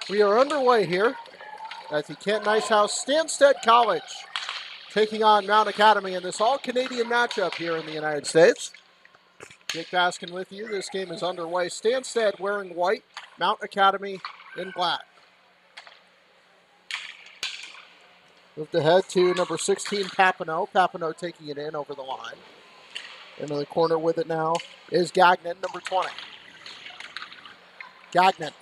We are underway here at the Canton Ice House. Stanstead College taking on Mount Academy in this all-Canadian matchup here in the United States. Jake Baskin with you. This game is underway. Stanstead wearing white, Mount Academy in black. Moved ahead to number 16, Papineau. Papineau taking it in over the line. Into the corner with it now is Gagnon, number 20. Gagnon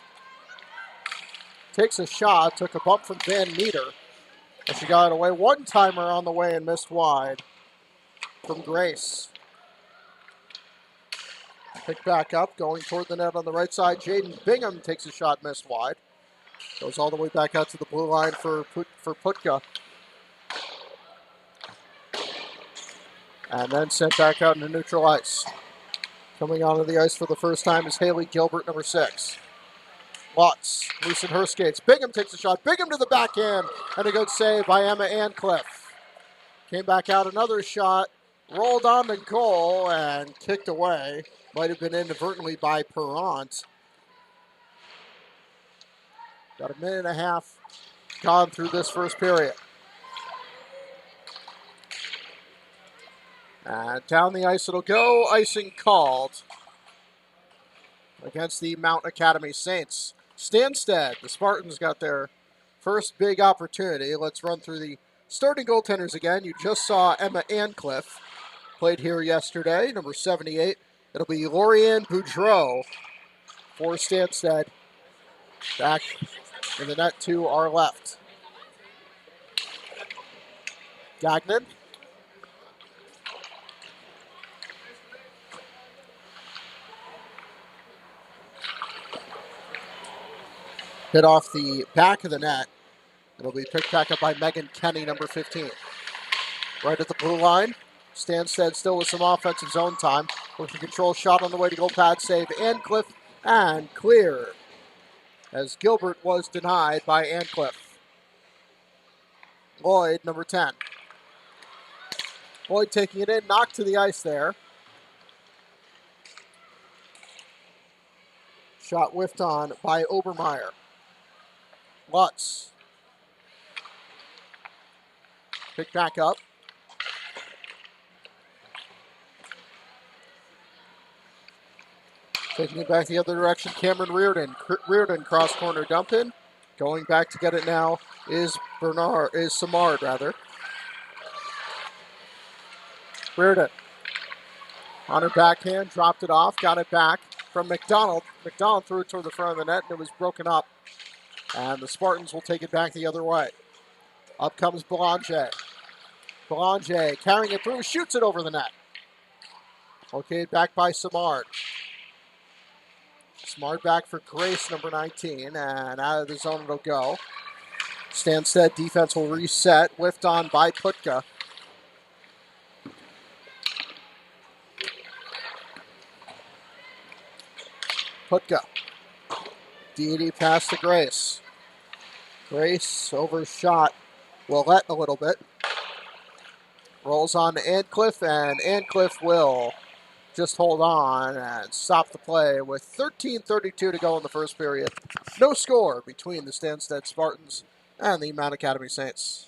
takes a shot, took a bump from Van Meter. And she got it away. One-timer on the way and missed wide from Grace. Picked back up, going toward the net on the right side. Jaden Bingham takes a shot, missed wide. Goes all the way back out to the blue line for Putka. And then sent back out into neutral ice. Coming onto the ice for the first time is Haley Gilbert, number 6. Lutz, loosen her skates. Bingham takes a shot. Bingham to the backhand. And a good save by Emma Ancliffe. Came back out another shot. Rolled on the goal and kicked away. Might have been inadvertently by Perrant. Got a minute and a half gone through this first period. And down the ice it'll go. Icing called against the Mount Academy Saints. Stanstead, the Spartans got their first big opportunity. Let's run through the starting goaltenders again. You just saw Emma Ancliffe, played here yesterday, number 78. It'll be Lorianne Boudreau for Stanstead. Back in the net to our left. Gagnon. Hit off the back of the net. It'll be picked back up by Megan Kenny, number 15. Right at the blue line. Stanstead still with some offensive zone time. Looking control shot on the way to goal pad save. Ancliffe and clear. As Gilbert was denied by Ancliffe. Lloyd, number 10. Lloyd taking it in, knocked to the ice there. Shot whiffed on by Obermeyer. Lutz. Picked back up. Taking it back the other direction, Cameron Reardon. Reardon cross corner dump in. Going back to get it now is Samard rather. Reardon on her backhand, dropped it off, got it back from McDonald. McDonald threw it toward the front of the net and it was broken up. And the Spartans will take it back the other way. Up comes Belanger. Belanger carrying it through, shoots it over the net. Okay, back by Samard. Samard back for Grace, number 19, and out of the zone it'll go. Stanstead defense will reset, whiffed on by Putka. Putka. Deity pass to Grace. Grace overshot Willette a little bit. Rolls on to Ancliffe, and Ancliffe will just hold on and stop the play with 13:32 to go in the first period. No score between the Stanstead Spartans and the Mount Academy Saints.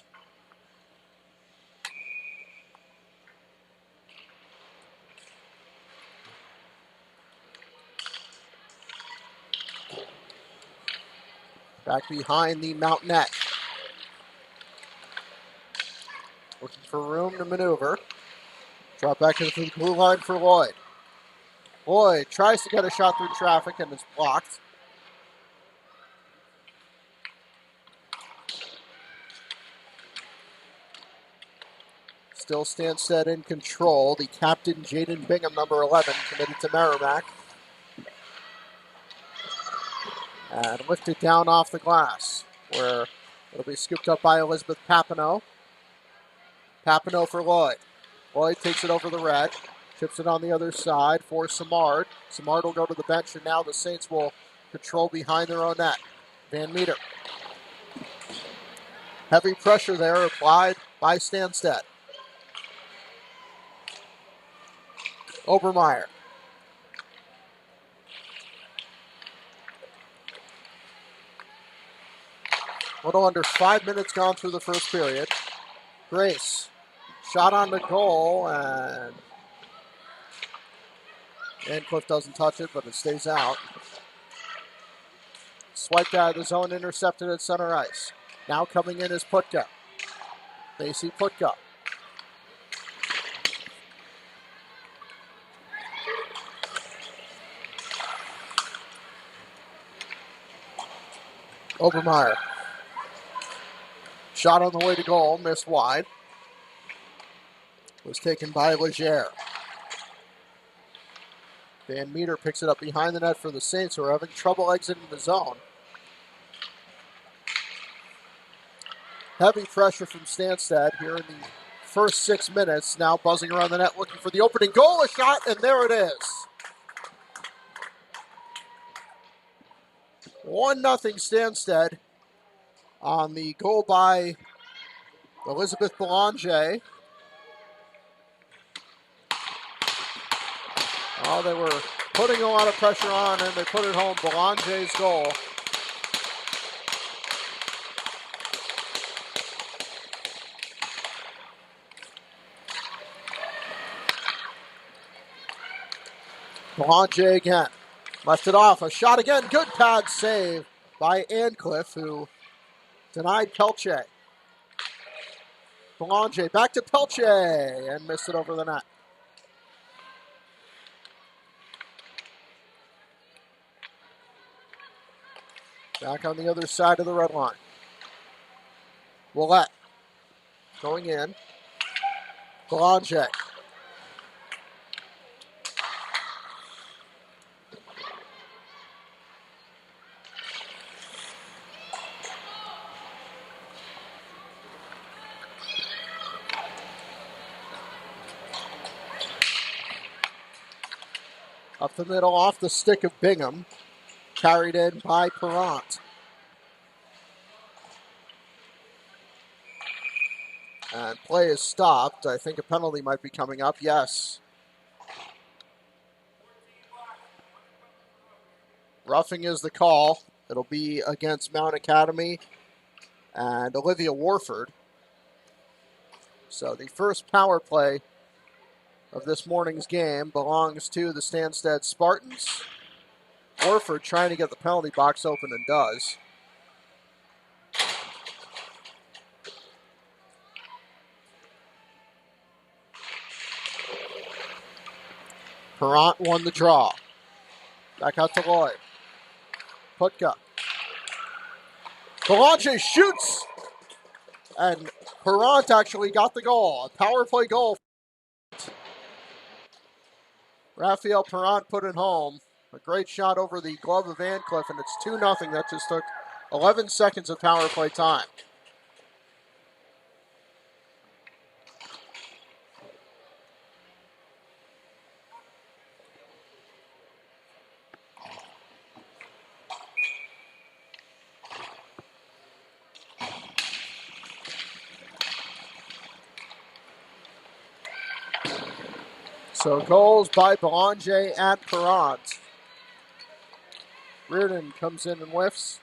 Back behind the Mount net. Looking for room to maneuver. Drop back into the blue line for Lloyd. Lloyd tries to get a shot through traffic and it's blocked. Still Stanstead in control. The captain, Jaden Bingham, number 11, committed to Merrimack. And lifted down off the glass, where it'll be scooped up by Elizabeth Papineau. Papineau for Lloyd. Lloyd takes it over the red. Chips it on the other side for Samard. Samard will go to the bench, and now the Saints will control behind their own net. Van Meter. Heavy pressure there applied by Stanstead. Obermeyer. A little under 5 minutes gone through the first period. Grace, shot on the goal, and Cliff doesn't touch it, but it stays out. Swiped out of the zone, intercepted at center ice. Now coming in is Putka. Macy Putka. Obermeyer. Shot on the way to goal, missed wide. Was taken by Legere. Van Meter picks it up behind the net for the Saints, who are having trouble exiting the zone. Heavy pressure from Stanstead here in the first 6 minutes. Now buzzing around the net looking for the opening goal. A shot, and there it is. 1-0 Stanstead on the goal by Elizabeth Belanger. Oh, they were putting a lot of pressure on, and they put it home. Belanger's goal. Belanger again. Left it off. A shot again. Good pad save by Cliff, who denied Pelche. Belanger back to Pelche and missed it over the net. Back on the other side of the red line. Willette going in. Belanger. Up the middle, off the stick of Bingham. Carried in by Perrant. And play is stopped. I think a penalty might be coming up. Yes. Roughing is the call. It'll be against Mount Academy and Olivia Warford. So the first power play of this morning's game belongs to the Stanstead Spartans. Warford trying to get the penalty box open and does. Perrant won the draw. Back out to Lloyd. Putka. Belanger shoots! And Perrant actually got the goal. A power play goal. Raphael Perrant put it home. A great shot over the glove of Cliff, and it's 2-0. That just took 11 seconds of power play time. So goals by Belanger and Perrant. Reardon comes in and whiffs.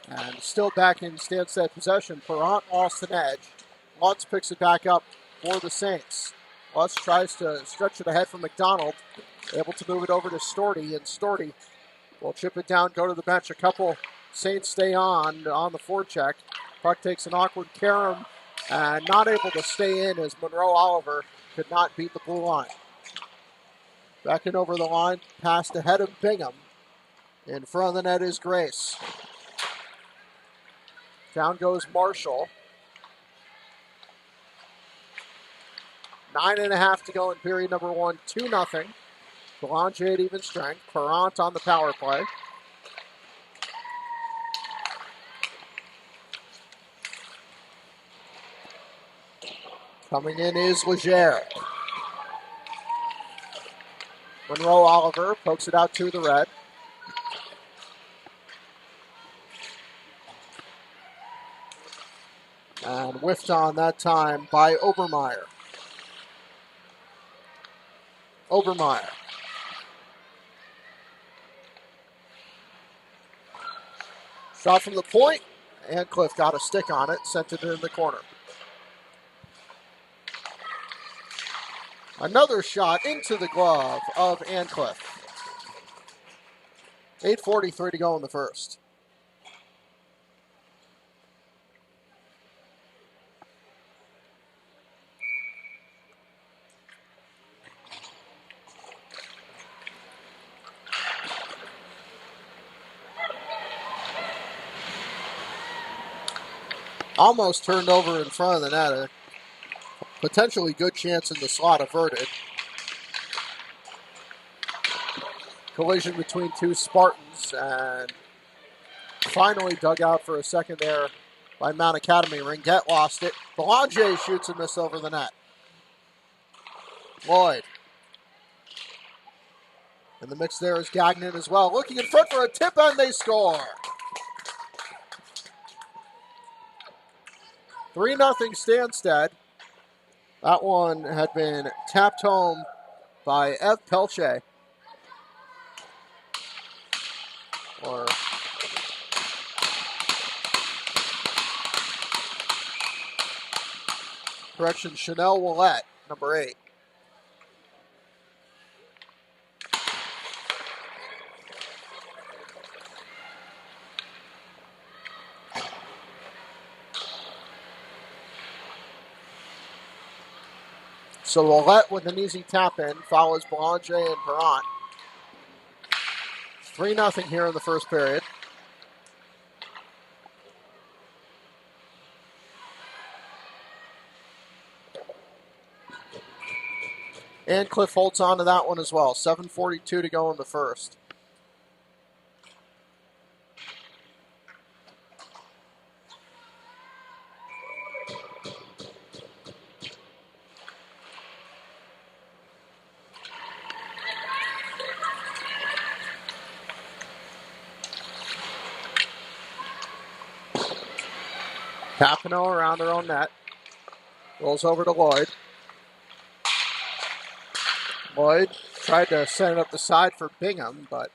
And still back in Stanstead possession. Perrant lost an edge. Lutz picks it back up for the Saints. Lutz tries to stretch it ahead from McDonald. Able to move it over to Storty. And Storty will chip it down, go to the bench. A couple Saints stay on the forecheck. Puck takes an awkward carom. And not able to stay in as Monroe Oliver could not beat the blue line. Back in over the line, passed ahead of Bingham. In front of the net is Grace. Down goes Marshall. 9.5 to go in period number 1, 2-0. Belanger at even strength. Perrant on the power play. Coming in is Legere. Monroe Oliver pokes it out to the red. And whiffed on that time by Obermeyer. Shot from the point. Ancliffe got a stick on it, sent it in the corner. Another shot into the glove of Ancliffe. 8:43 to go in the first. Almost turned over in front of the net. A potentially good chance in the slot averted. Collision between two Spartans, and finally dug out for a second there by Mount Academy. Ringette lost it. Belanger shoots and misses over the net. Lloyd. In the mix there is Gagnon as well. Looking in front for a tip, and they score. 3-0 Stanstead. That one had been tapped home by Ev Pelche. Or correction, Chanel Willette, number 8. So Willette with an easy tap in follows Belanger and Perrant. 3-0 here in the first period. And Cliff holds on to that one as well. 7:42 to go in the first. Papineau around their own net. Rolls over to Lloyd. Lloyd tried to send it up the side for Bingham, but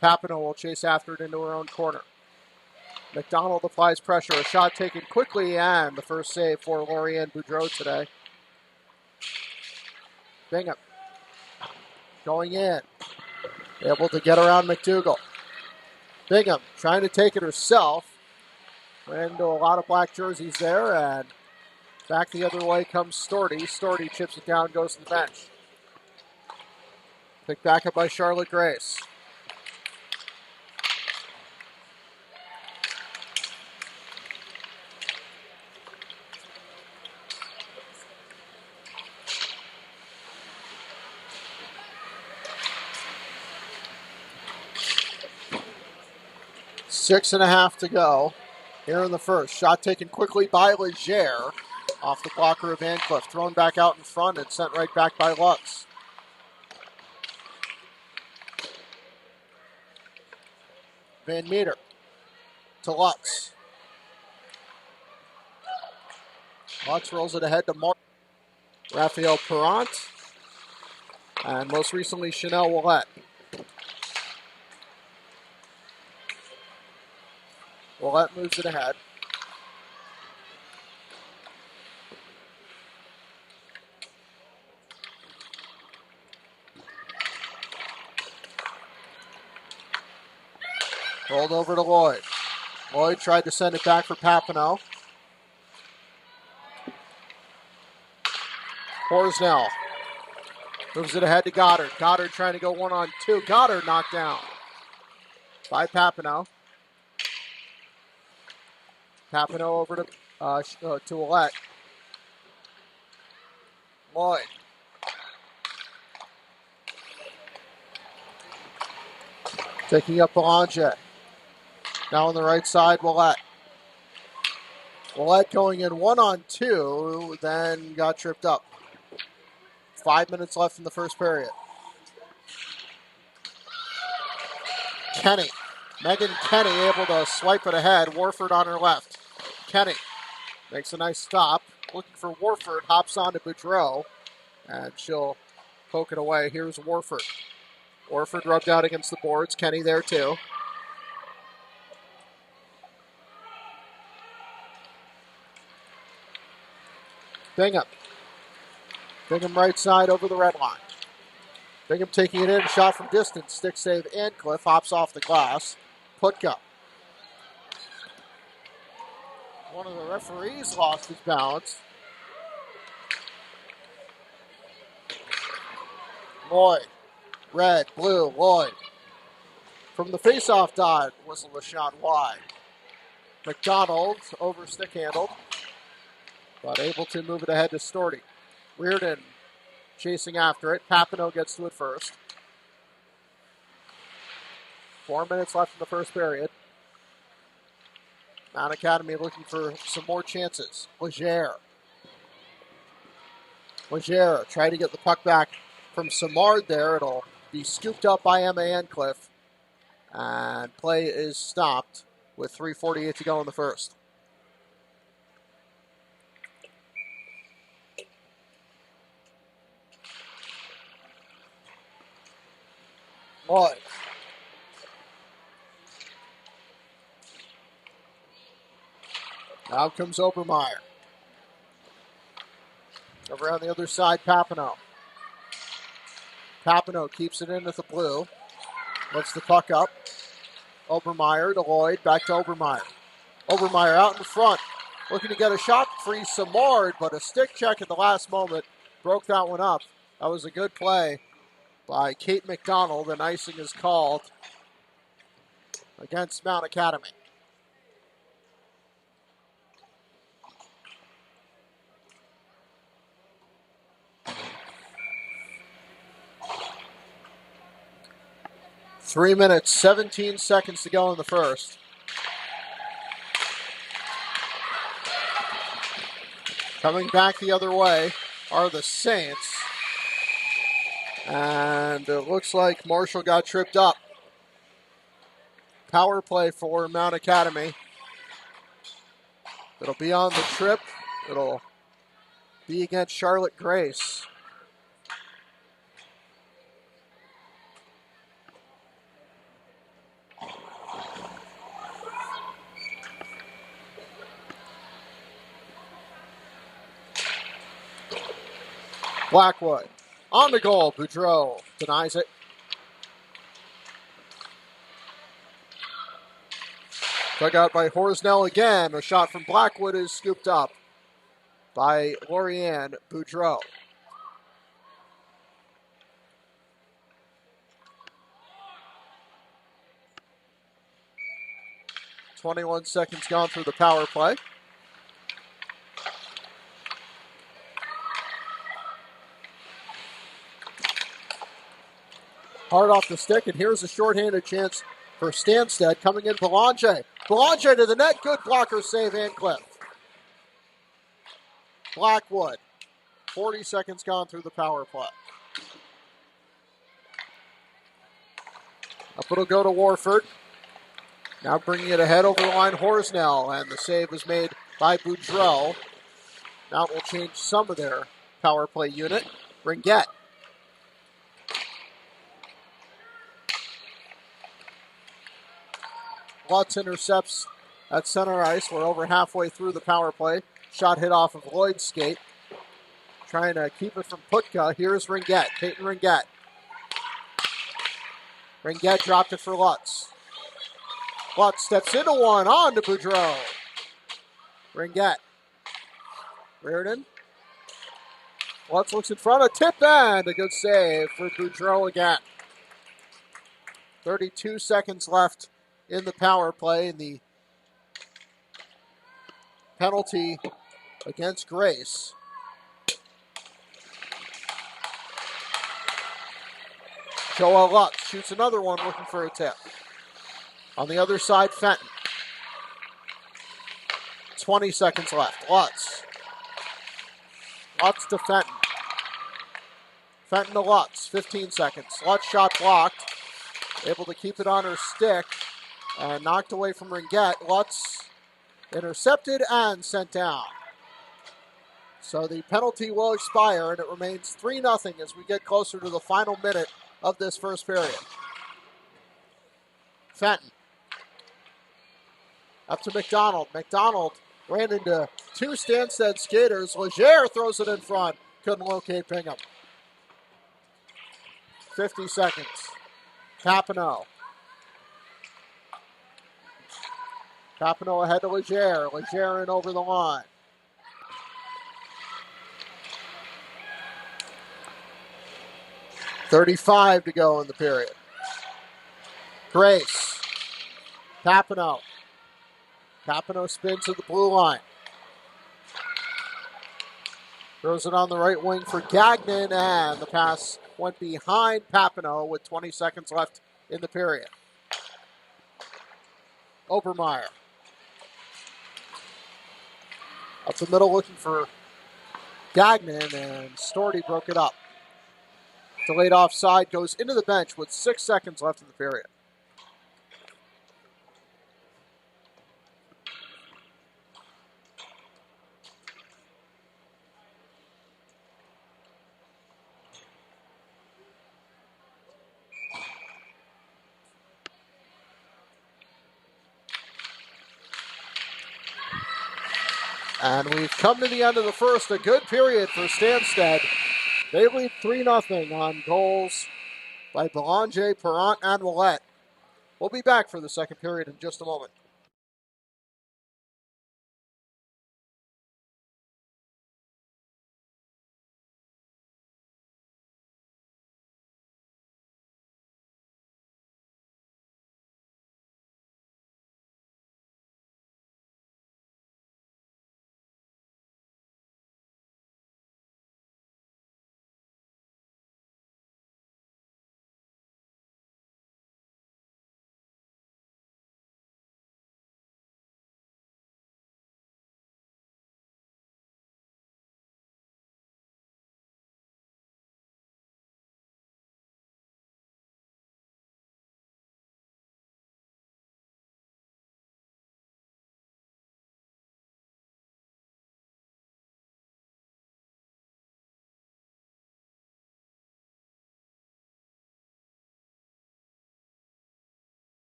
Papineau will chase after it into her own corner. McDonald applies pressure. A shot taken quickly, and the first save for Lorianne Boudreau today. Bingham going in. Able to get around McDougall. Bingham trying to take it herself. Ran into a lot of black jerseys there, and back the other way comes Storty. Storty chips it down, goes to the bench. Picked back up by Charlotte Grace. Six and a half to go here in the first. Shot taken quickly by Leger off the blocker of Ancliffe. Thrown back out in front and sent right back by Lutz. Van Meter to Lutz. Lutz rolls it ahead to Mark. Raphael Perrant. And most recently, Chanel Willette. Willette moves it ahead. Rolled over to Lloyd. Lloyd tried to send it back for Papineau. Horsnell moves it ahead to Goddard. Goddard trying to go 1-on-2. Goddard knocked down by Papineau. Papineau over to Willette. Lloyd. Taking up Belanger. Now on the right side, Willette. Willette going in 1-on-2, then got tripped up. 5 minutes left in the first period. Kenny. Megan Kenny able to swipe it ahead. Warford on her left. Kenny makes a nice stop. Looking for Warford. Hops on to Boudreau. And she'll poke it away. Here's Warford. Warford rubbed out against the boards. Kenny there too. Bingham. Bingham right side over the red line. Bingham taking it in, shot from distance. Stick save, Ancliffe hops off the glass. Putka. One of the referees lost his balance. Lloyd. Red, blue, Lloyd. From the face-off dot, whistled a shot wide. McDonald over stick handled, but able to move it ahead to Storty. Reardon chasing after it. Papineau gets to it first. 4 minutes left in the first period. Mount Academy looking for some more chances. Legere trying to get the puck back from Simard there. It'll be scooped up by Emma Ancliffe. And play is stopped with 3:48 to go in the first. Lloyd. Now comes Obermeyer. Over on the other side, Papineau. Papineau keeps it in with the blue. Lifts the puck up. Obermeyer to Lloyd. Back to Obermeyer. Obermeyer out in front. Looking to get a shot free Simard, but a stick check at the last moment broke that one up. That was a good play by Kate McDonald, and icing is called against Mount Academy. Three minutes, 17 seconds to go in the first. Coming back the other way are the Saints. And it looks like Marshall got tripped up. Power play for Mount Academy. It'll be on the trip. It'll be against Charlotte Grace. Blackwood on the goal. Boudreau denies it. Dug out by Horsnell again. A shot from Blackwood is scooped up by Lorianne Boudreau. .21 seconds gone through the power play. Hard off the stick, and here's a shorthanded chance for Stanstead. Coming in, Belanger. Belanger to the net. Good blocker save, Ancliffe. Blackwood. 40 seconds gone through the power play. Up it'll go to Warford. Now bringing it ahead over the line, Horsnell, and the save is made by Boudreau. Now it will change some of their power play unit. Ringette. Lutz intercepts at center ice. We're over halfway through the power play. Shot hit off of Lloyd's skate. Trying to keep it from Putka. Here's Ringette. Peyton Ringette. Ringette dropped it for Lutz. Lutz steps into one. On to Boudreau. Ringette. Reardon. Lutz looks in front. A tip and a good save for Boudreau again. 32 seconds left in the power play, and the penalty against Grace. Joel Lutz shoots another one, looking for a tip. On the other side, Fenton. 20 seconds left. Lutz. Lutz to Fenton. Fenton to Lutz. 15 seconds. Lutz shot blocked. Able to keep it on her stick. And knocked away from Ringette. Lutz intercepted and sent down. So the penalty will expire, and it remains 3-0 as we get closer to the final minute of this first period. Fenton. Up to McDonald. McDonald ran into two Stanstead skaters. Leger throws it in front. Couldn't locate Pingham. 50 seconds. Papineau. Papineau ahead to Leger. Leger in over the line. .35 to go in the period. Grace. Papineau. Papineau spins at the blue line. Throws it on the right wing for Gagnon, and the pass went behind Papineau with 20 seconds left in the period. Obermeyer. Up the middle looking for Gagnon, and Storty broke it up. Delayed offside, goes into the bench with 6 seconds left in the period. And we've come to the end of the first. A good period for Stanstead. They lead 3-0 on goals by Belanger, Perrant, and Willette. We'll be back for the second period in just a moment.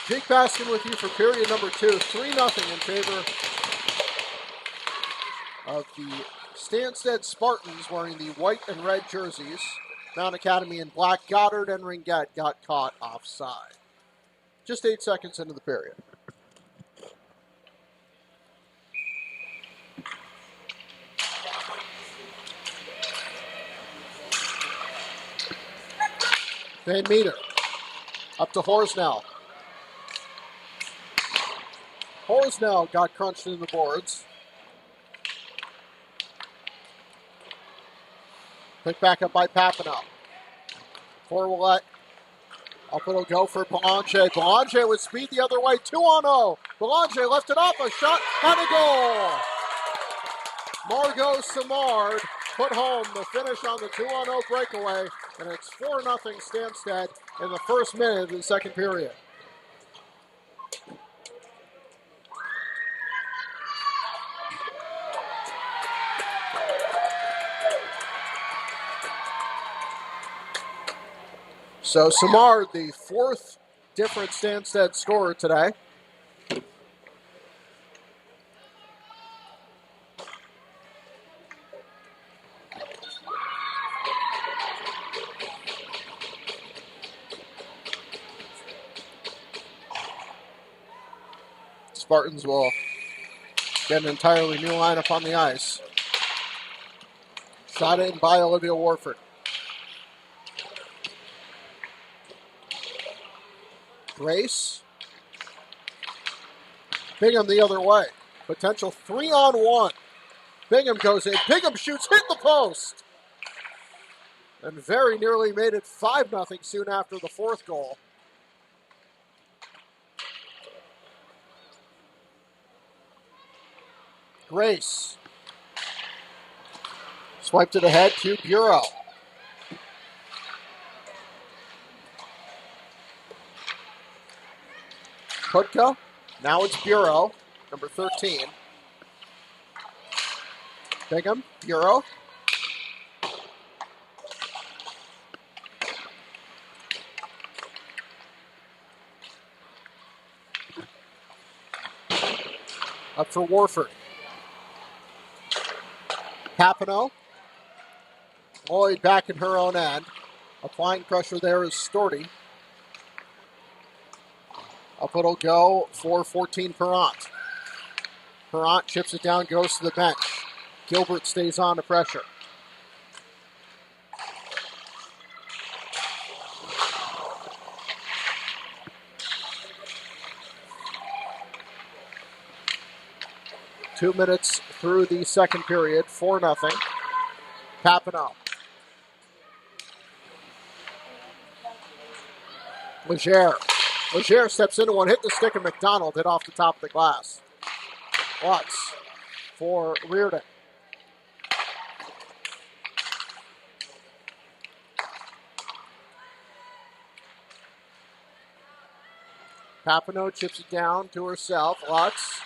Jake Baskin with you for period number 2. 3-0 in favor of the Stanstead Spartans wearing the white and red jerseys. Mount Academy in black. Goddard and Ringette got caught offside. Just 8 seconds into the period. Van Meter. Up to Horsnell. Horsnell got crunched in the boards. Picked back up by Papineau. For Willette. Up it'll go for Belanger. Belanger with speed the other way. 2-0. Belanger left it off. A shot and a goal. Margot Simard put home the finish on the 2-0 breakaway. And it's 4-0 Stanstead in the first minute of the second period. So Simard, the fourth different Stanstead scorer today. Spartans will get an entirely new lineup on the ice. Shot in by Olivia Warford. Grace. Bingham the other way. Potential 3-on-1. Bingham goes in. Bingham shoots, hit the post. And very nearly made it 5-0 soon after the fourth goal. Grace. Swiped it ahead to Bureau. Putka. Now it's Bureau, number 13. Bingham, Bureau. Up for Warford. Papineau. Lloyd back in her own end. Applying pressure there is Storty. Up it'll go for 14 Perrant. Perrant chips it down, goes to the bench. Gilbert stays on the pressure. Two minutes through the second period, 4-0. Papineau. Leger steps into one, hit the stick of McDonald, hit off the top of the glass. Lutz for Reardon. Papineau chips it down to herself. Lutz.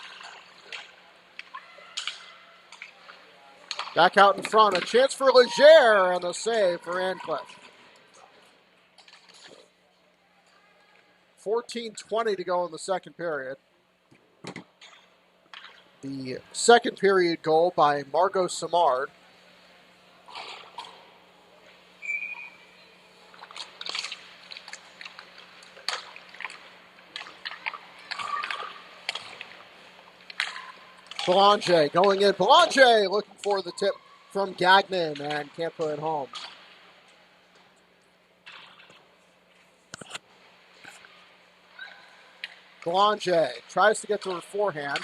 Back out in front. A chance for Leger and a save for Ancliffe. 14:20 to go in the second period. The second period goal by Margot Simard. Belanger going in. Belanger looking for the tip from Gagnon and can't put it home. Belanger tries to get to her forehand.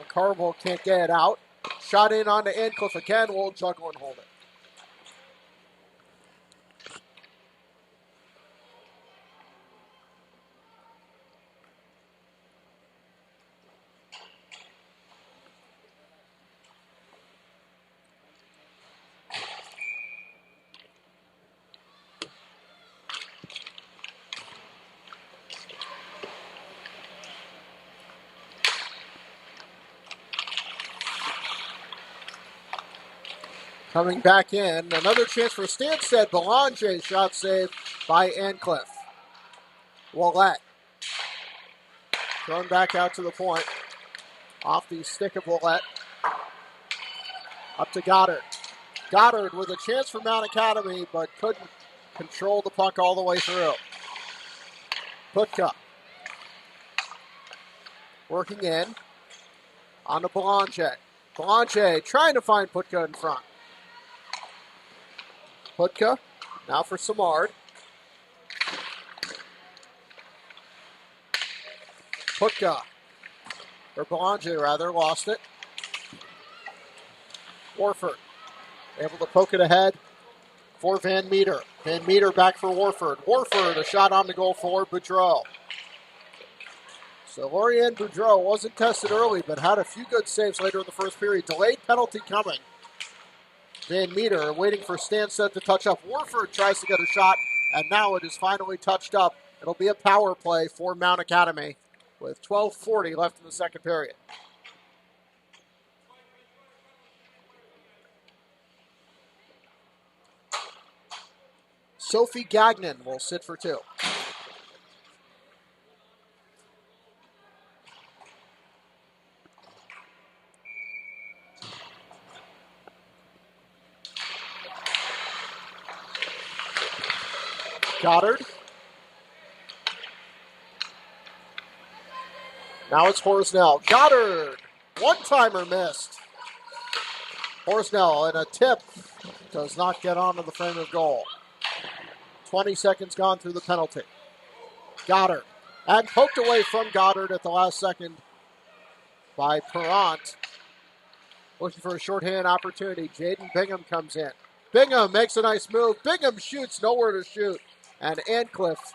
McCarville can't get it out. Shot in onto Ancliffe again. Will juggle and hold it. Coming back in, another chance for Stanstead. Belanger shot saved by Ancliffe. Willett. Thrown back out to the point. Off the stick of Willett. Up to Goddard. Goddard with a chance for Mount Academy, but couldn't control the puck all the way through. Putka. Working in. On to Belanger. Belanger trying to find Putka in front. Putka, now for Simard. Putka, or Belanger rather, lost it. Warford, able to poke it ahead for Van Meter. Van Meter back for Warford. Warford, a shot on the goal for Boudreau. So Lauriane Boudreau wasn't tested early, but had a few good saves later in the first period. Delayed penalty coming. Van Meter waiting for Stanstead to touch up. Warford tries to get a shot, and now it is finally touched up. It'll be a power play for Mount Academy with 12:40 left in the second period. Sophie Gagnon will sit for two. Goddard. Now it's Horsnell. Goddard. One-timer missed. Horsnell, and a tip does not get onto the frame of goal. 20 seconds gone through the penalty. Goddard. And poked away from Goddard at the last second by Perrant. Looking for a shorthand opportunity. Jaden Bingham comes in. Bingham makes a nice move. Bingham shoots, nowhere to shoot. And Ancliffe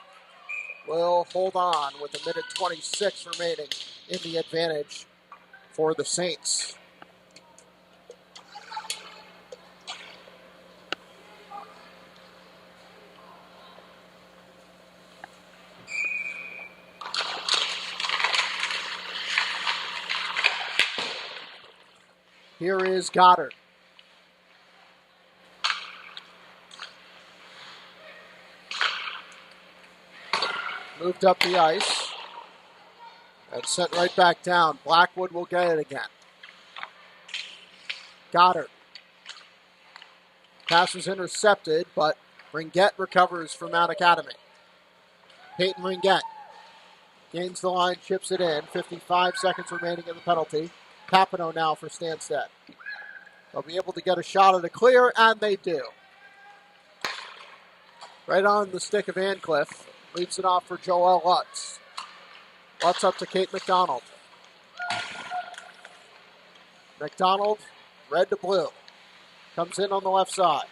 will hold on with 1:26 remaining in the advantage for the Saints. Here is Goddard. Moved up the ice and sent right back down. Blackwood will get it again. Goddard. Pass was intercepted, but Ringette recovers from Mount Academy. Peyton Ringette gains the line, chips it in. 55 seconds remaining in the penalty. Papineau now for Stanstead. They'll be able to get a shot at a clear, and they do. Right on the stick of Ancliffe. Leaves it off for Joel Lutz. Lutz up to Kate McDonald. McDonald, red to blue. Comes in on the left side.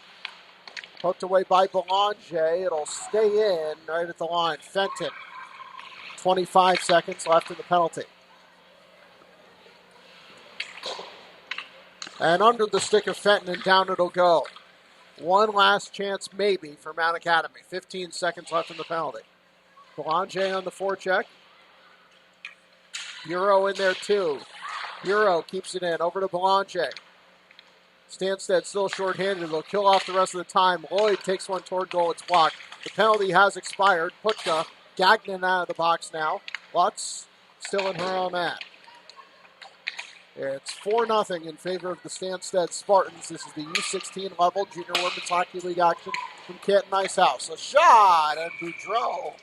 Poked away by Belanger. It'll stay in right at the line. Fenton. 25 seconds left in the penalty. And under the stick of Fenton, and down it'll go. One last chance maybe for Mount Academy. 15 seconds left in the penalty. Belanger on the forecheck. Bureau in there too. Bureau keeps it in. Over to Belanger. Stanstead still shorthanded. They'll kill off the rest of the time. Lloyd takes one toward goal. It's blocked. The penalty has expired. Putka, Gagnon out of the box now. Lutz still in her own net. It's 4-0 in favor of the Stanstead Spartans. This is the U16 level Junior Women's Hockey League action from Canton Ice House. A shot, and Boudreau.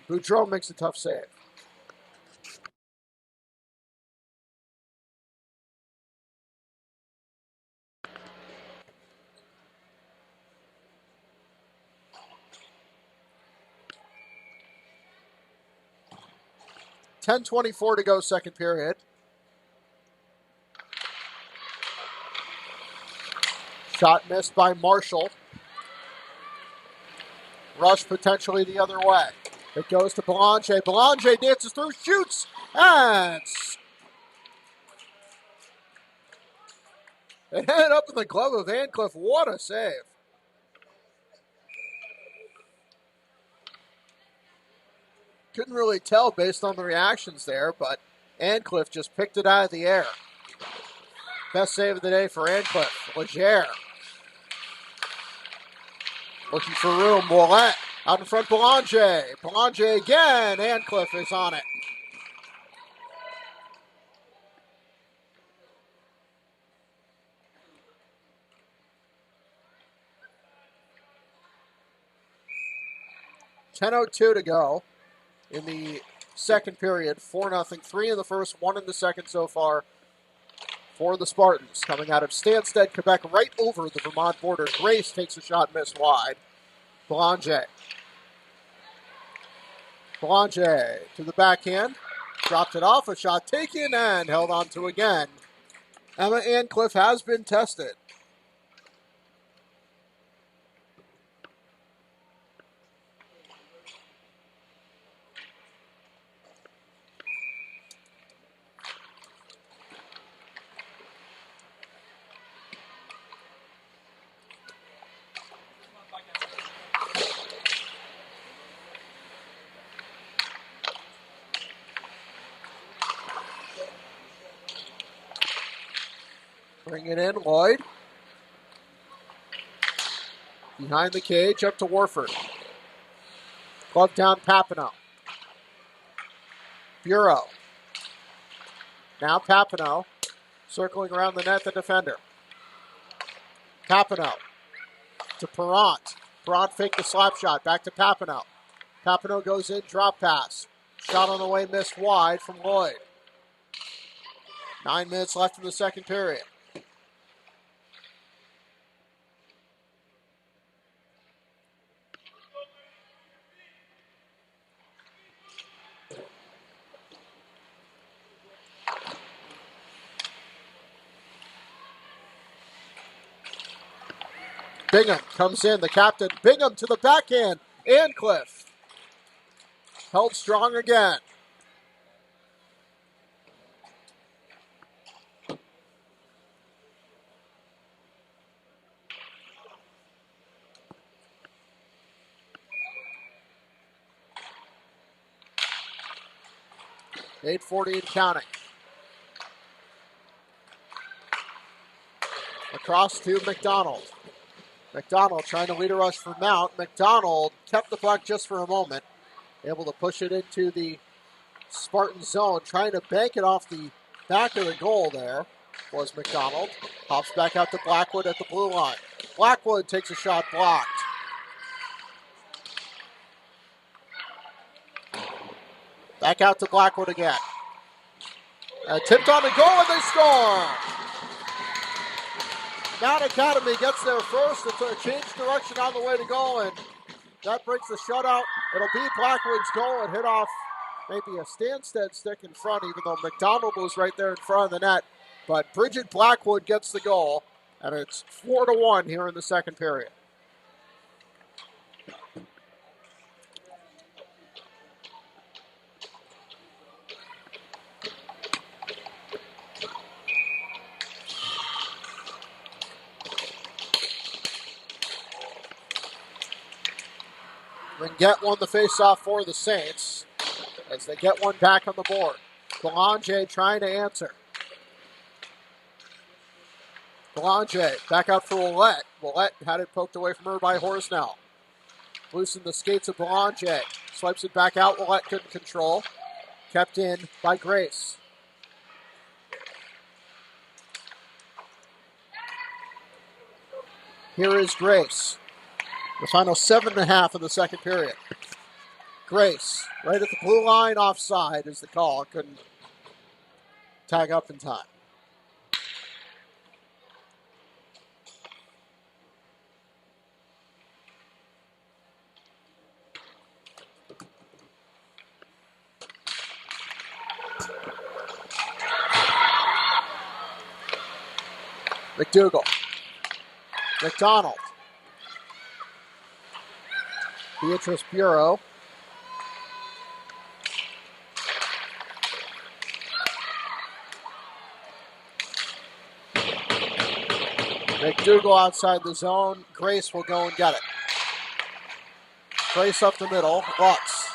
Boudreau makes a tough save. .10:24 to go, second period. Shot missed by Marshall. Rush potentially the other way. It goes to Belanger. Belanger dances through, shoots, and it ended up in the glove of Ancliffe. What a save. Couldn't really tell based on the reactions there, but Ancliffe just picked it out of the air. Best save of the day for Ancliffe. Leger. Looking for room. Ouellet out in front. Belanger. Belanger again. Ancliffe is on it. .10:02 to go in the second period. 4-0. 3 in the first, 1 in the second so far for the Spartans. Coming out of Stanstead, Quebec, right over the Vermont border. Grace takes a shot missed wide. Belanger. Belanger to the backhand. Dropped it off. A shot taken and held on to again. Emma Ancliffe has been tested. Bring it in, Lloyd. Behind the cage, up to Warford. Glove down, Papineau. Bureau. Now Papineau, circling around the net, the defender. Papineau to Perrant. Perrant faked the slap shot, back to Papineau. Papineau goes in, drop pass. Shot on the way, missed wide from Lloyd. 9 minutes left in the second period. Bingham comes in, the captain. Bingham to the backhand. Ancliffe held strong again. .840 and counting. Across to McDonald. McDonald trying to lead a rush for Mount. McDonald kept the puck just for a moment. Able to push it into the Spartan zone. Trying to bank it off the back of the goal there was McDonald. Hops back out to Blackwood at the blue line. Blackwood takes a shot blocked. Back out to Blackwood again. Tipped on the goal and they score! Mount Academy gets there first. It's a change direction on the way to goal, and that breaks the shutout. It'll be Blackwood's goal. It hit off maybe a Stanstead stick in front, even though McDonald was right there in front of the net. But Bridget Blackwood gets the goal, and it's 4-1 here in the second period. Ringette won the faceoff for the Saints as they get one back on the board. Belanger trying to answer. Belanger back out for Willette. Willette had it poked away from her by Horsnell. Loosened the skates of Belanger. Swipes it back out. Willette couldn't control. Kept in by Grace. Here is Grace. The final 7.5 of the second period. Grace, right at the blue line, offside is the call. Couldn't tag up in time. McDougall. McDonald. Beatrice Bureau. McDougall outside the zone. Grace will go and get it. Grace up the middle. Lutz.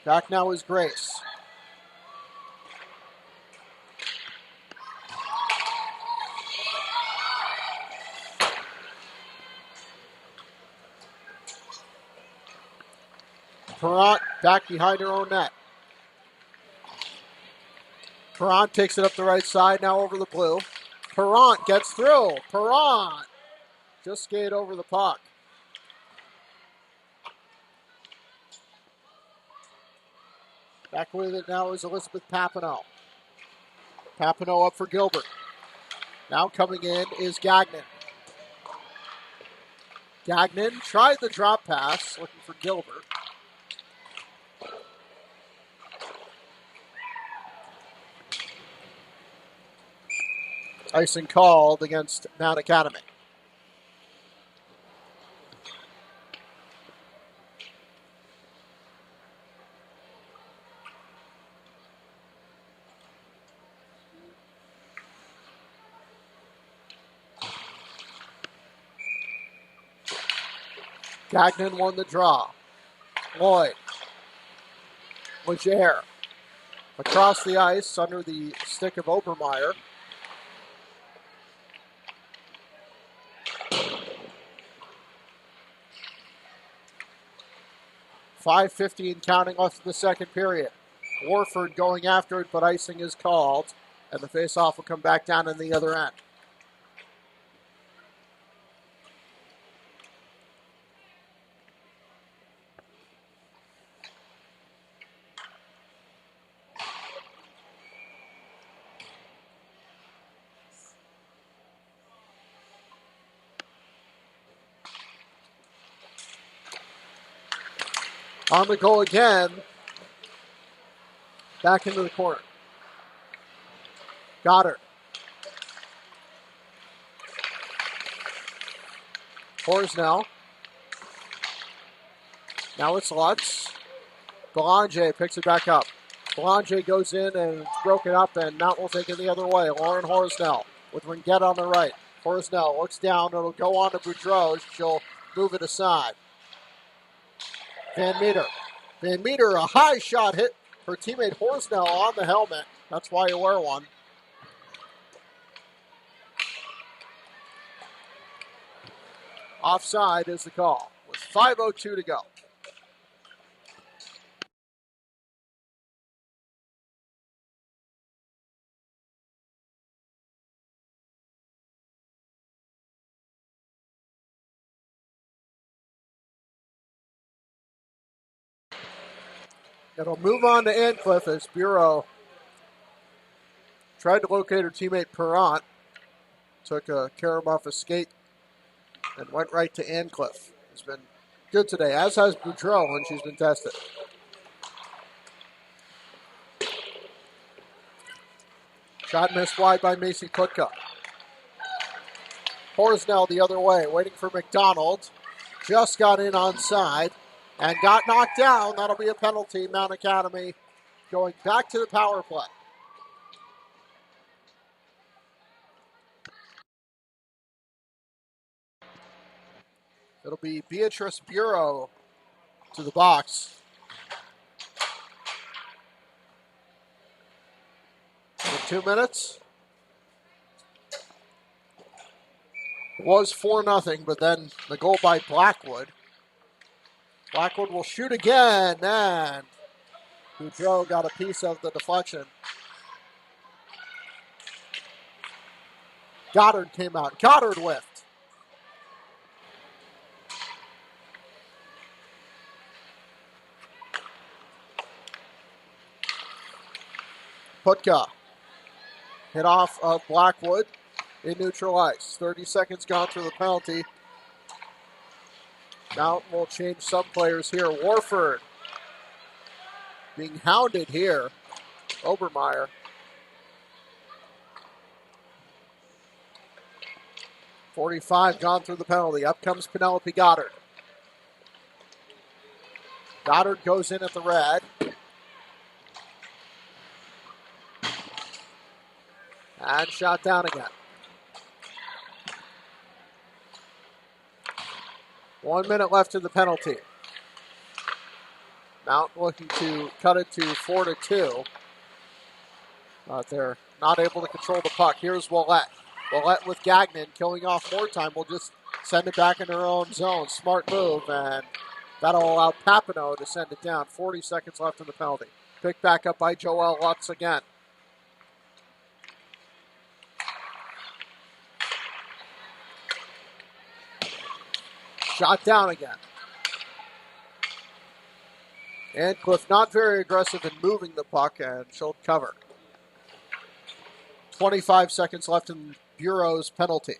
Back now is Grace. Perrant back behind her own net. Perrant takes it up the right side, now over the blue. Perrant gets through. Perrant just skated over the puck. Back with it now is Elizabeth Papineau. Papineau up for Gilbert. Now coming in is Gagnon. Gagnon tried the drop pass, looking for Gilbert. Icing called against Mount Academy. Gagnon won the draw. Lloyd. Legere. Across the ice under the stick of Obermeyer. .550 and counting left in the second period. Warford going after it, but icing is called, and the faceoff will come back down on the other end. On the goal again. Back into the corner. Goddard. Horsnell. Now it's Lutz. Belanger picks it back up. Belanger goes in and it's broken up, and Mount will take it the other way. Lauren Horsnell with Ringette on the right. Horsnell looks down. It'll go on to Boudreau. She'll move it aside. Van Meter. Van Meter, a high shot hit her teammate Horsnell on the helmet. That's why you wear one. Offside is the call with 5:02 to go. It'll move on to Ancliffe as Bureau tried to locate her teammate Perrant. Took a Karamuff skate and went right to Ancliffe. He's been good today, as has Boudreau when she's been tested. Shot missed wide by Macy Putka. Horsnell the other way, waiting for McDonald. Just got in onside and got knocked down. That'll be a penalty. Mount Academy going back to the power play. It'll be Beatrice Bureau to the box. For 2 minutes. It was 4-0, but then the goal by Blackwood. Blackwood will shoot again, and Boudreau got a piece of the deflection. Goddard came out. Goddard whiffed. Putka hit off of Blackwood in neutral ice. 30 seconds gone through the penalty. Mount will change some players here. Warford being hounded here. Obermeyer. .45 gone through the penalty. Up comes Penelope Goddard. Goddard goes in at the red. And shot down again. 1 minute left in the penalty. Mount looking to cut it to 4-2. But they're not able to control the puck. Here's Willette. Willette with Gagnon killing off more time. Will just send it back into her own zone. Smart move, and that'll allow Papineau to send it down. 40 seconds left in the penalty. Picked back up by Joelle Lutz again. Shot down again. Ancliffe not very aggressive in moving the puck, and she'll cover. 25 seconds left in Bureau's penalty.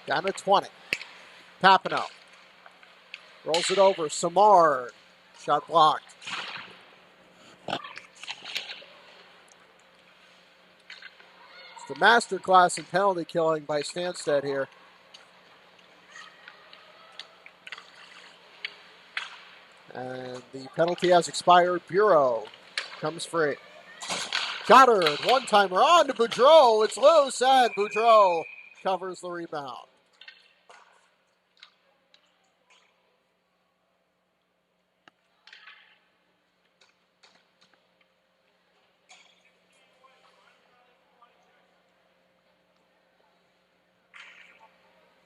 Down to 20. Papineau. Rolls it over. Samard. Shot blocked. It's the masterclass in penalty killing by Stanstead here. And the penalty has expired. Bureau comes free. Goddard, one-timer on to Boudreau. It's loose, and Boudreau covers the rebound.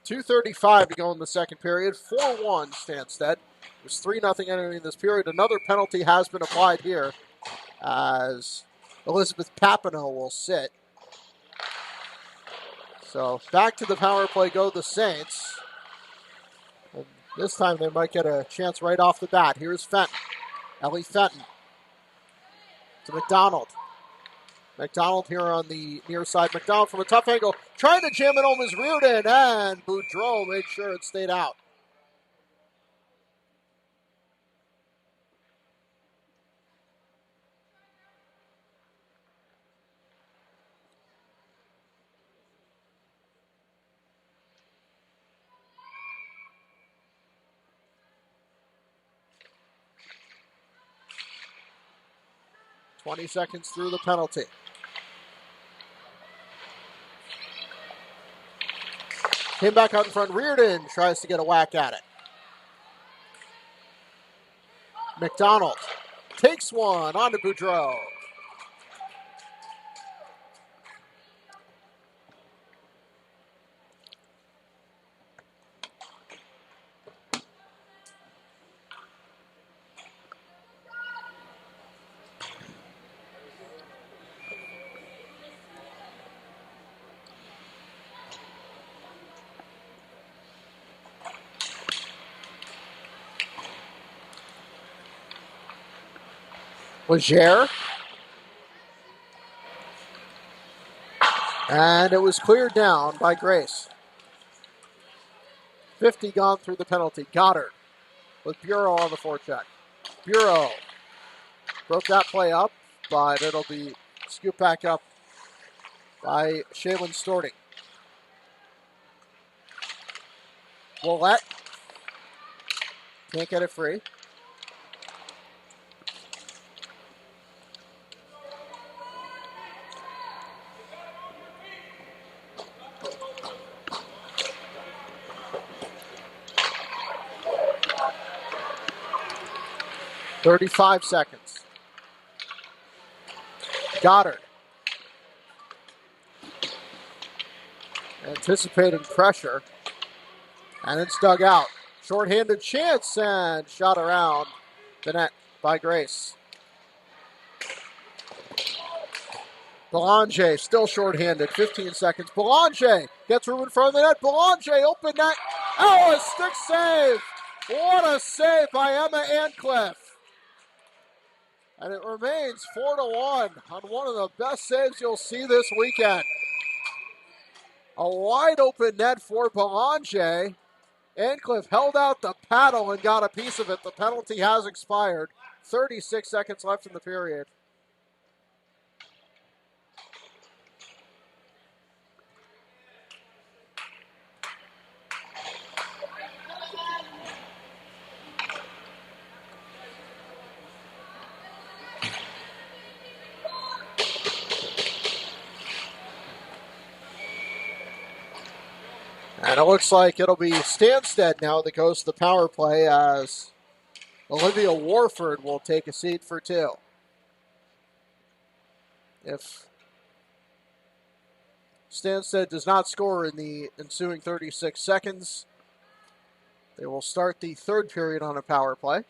.235 to go in the second period. 4-1 Stanstead. There's 3-0 entering this period. Another penalty has been applied here as Elizabeth Papineau will sit. So back to the power play go the Saints. And this time they might get a chance right off the bat. Here's Fenton. Ellie Fenton to McDonald. McDonald here on the near side. McDonald from a tough angle, trying to jam it home is Reardon, and Boudreau made sure it stayed out. 20 seconds through the penalty. Came back out in front. Reardon tries to get a whack at it. McDonald takes one onto Boudreau. Leger. And it was cleared down by Grace. 50 gone through the penalty. Goddard with Bureau on the forecheck. Bureau broke that play up, but it'll be scooped back up by Shaylin Storting. Willett can't get it free. .35 seconds. Goddard. Anticipating pressure. And it's dug out. Short-handed chance and shot around the net by Grace. Belanger still short-handed. 15 seconds. Belanger gets room in front of the net. Belanger open net. Oh, a stick save. What a save by Emma Ancliffe. And it remains 4-1 on one of the best saves you'll see this weekend. A wide open net for Belanger. Ancliffe held out the paddle and got a piece of it. The penalty has expired. 36 seconds left in the period. And it looks like it'll be Stanstead now that goes to the power play as Olivia Warford will take a seat for two. If Stanstead does not score in the ensuing 36 seconds, they will start the third period on a power play.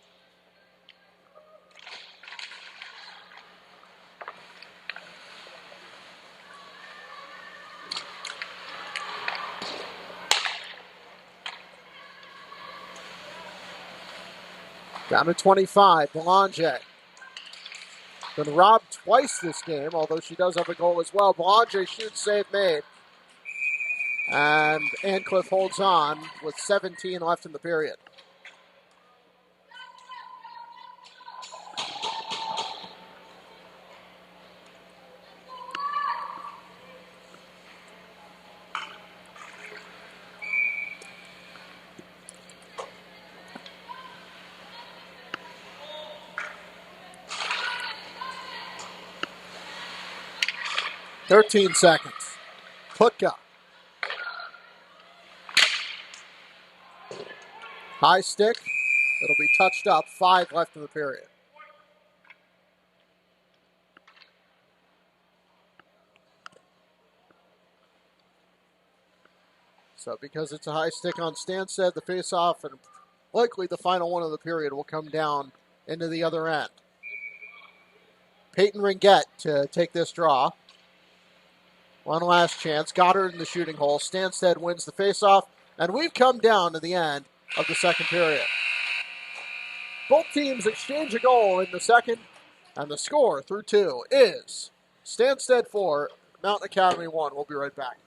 Down to 25, Belanger. Been robbed twice this game, although she does have a goal as well. Belanger shoots, save made. And Ancliffe holds on with 17 left in the period. Thirteen seconds. Putka. High stick. It'll be touched up. 5 left in the period. So because it's a high stick on Stanstead, the face-off and likely the final one of the period will come down into the other end. Peyton Ringette to take this draw. One last chance. Goddard in the shooting hole. Stanstead wins the face-off. And we've come down to the end of the second period. Both teams exchange a goal in the second. And the score through two is Stanstead 4, Mountain Academy 1. We'll be right back.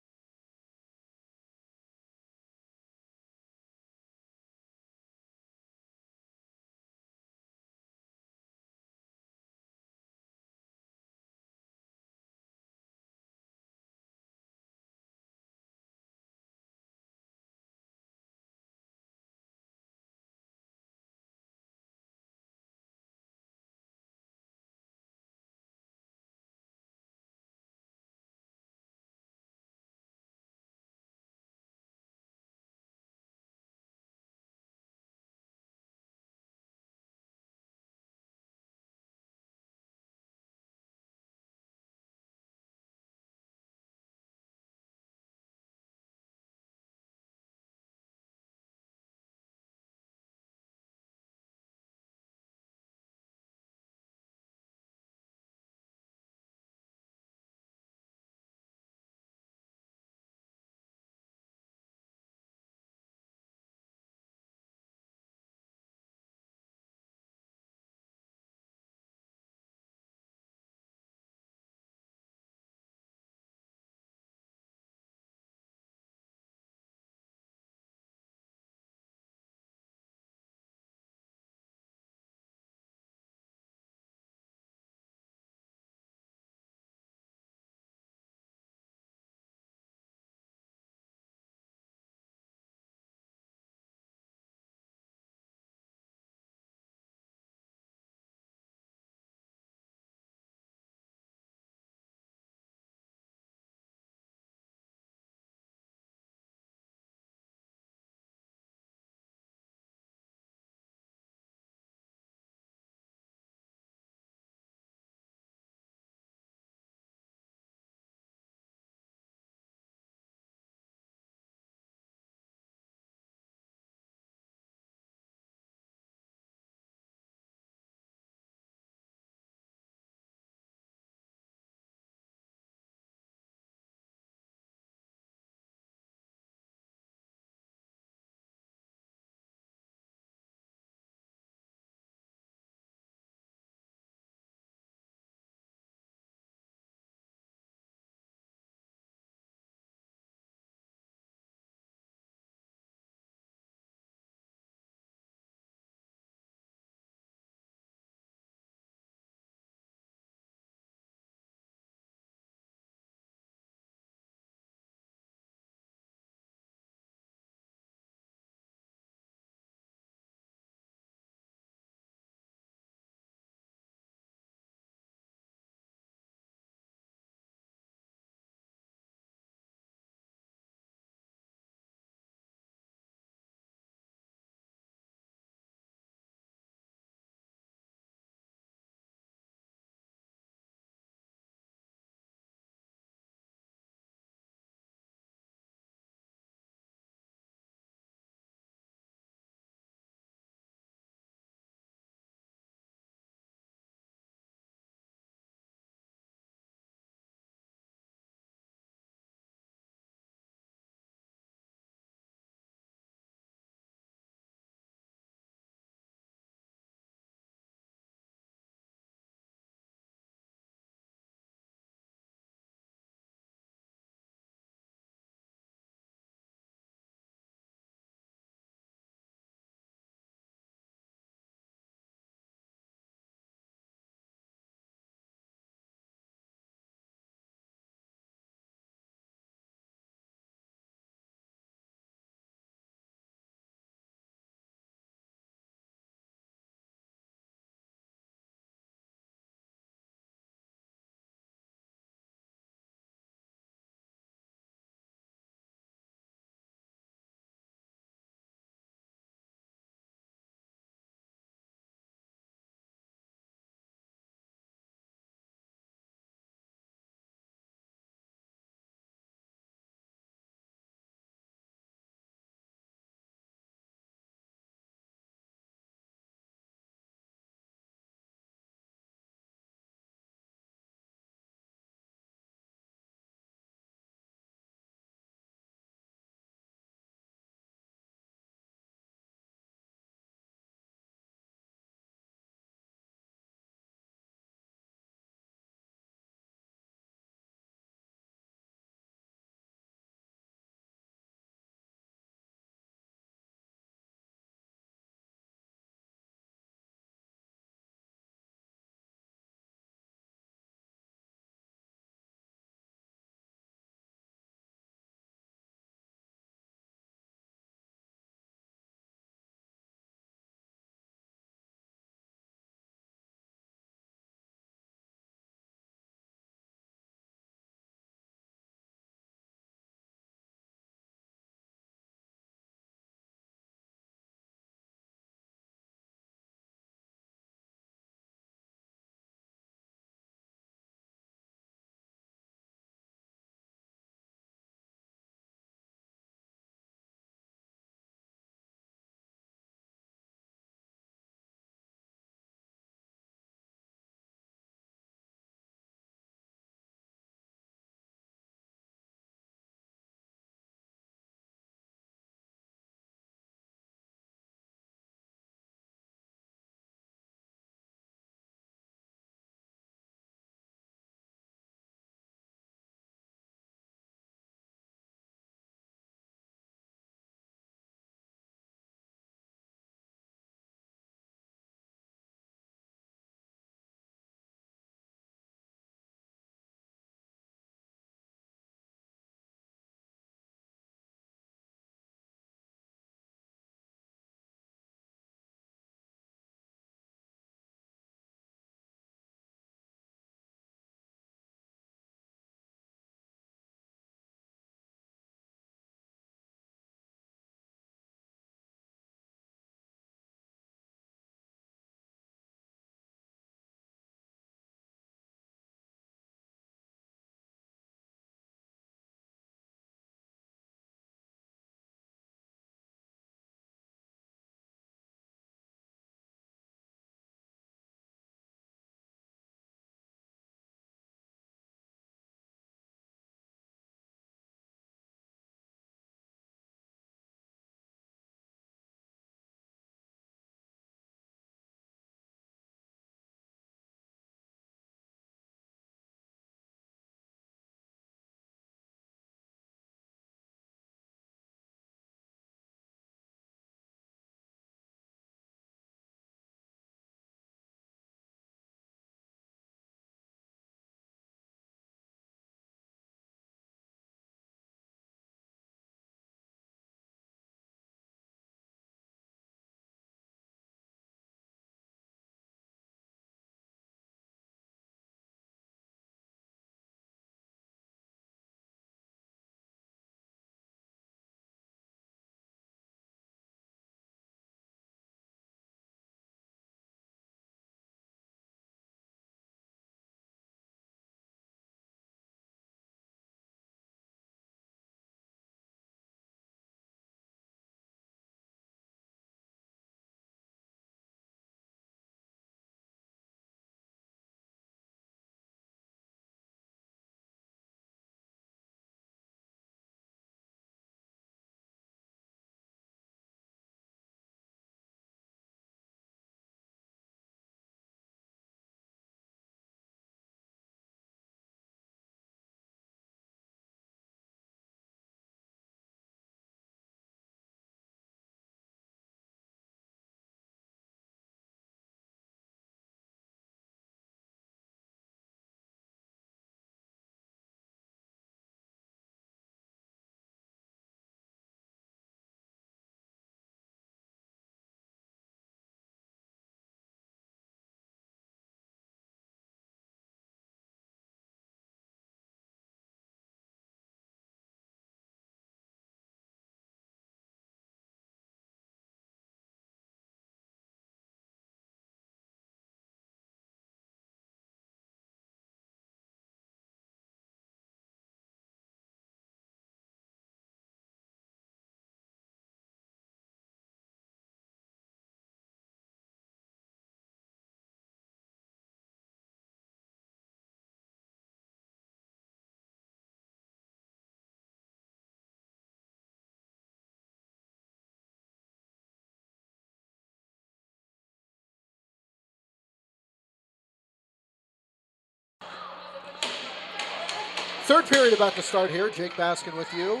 third period about to start here. Jake Baskin with you.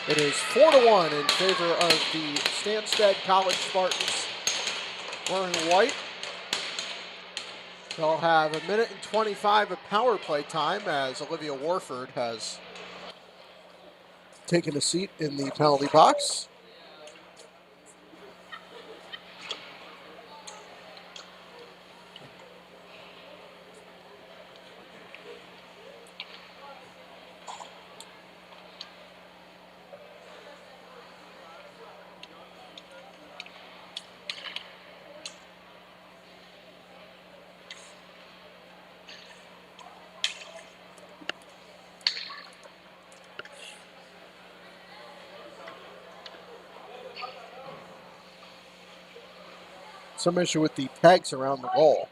It is 4-1 in favor of the Stanstead College Spartans. Wearing white. They'll have 1:25 of power play time as Olivia Warford has taken a seat in the penalty box. Some issue with the pegs around the goal.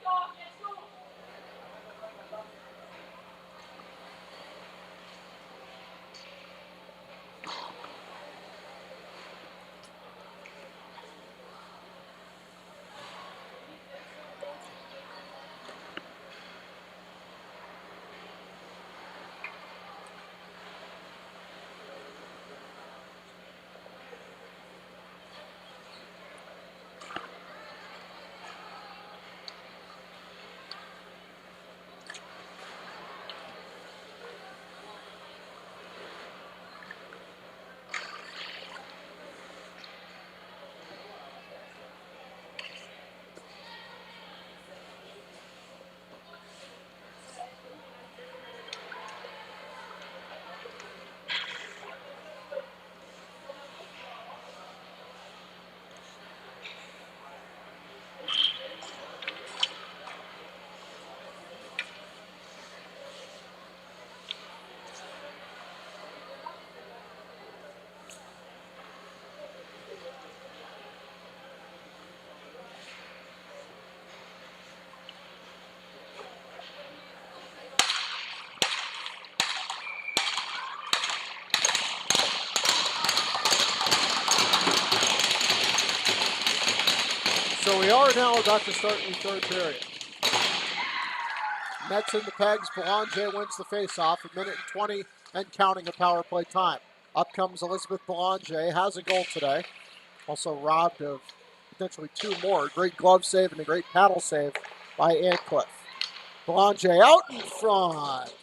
So we are now about to start the third period. Nets in the pegs. Belanger wins the faceoff. 1:20 and counting of power play time. Up comes Elizabeth Belanger. Has a goal today. Also robbed of potentially two more. Great glove save and a great paddle save by Ancliffe. Belanger out in front.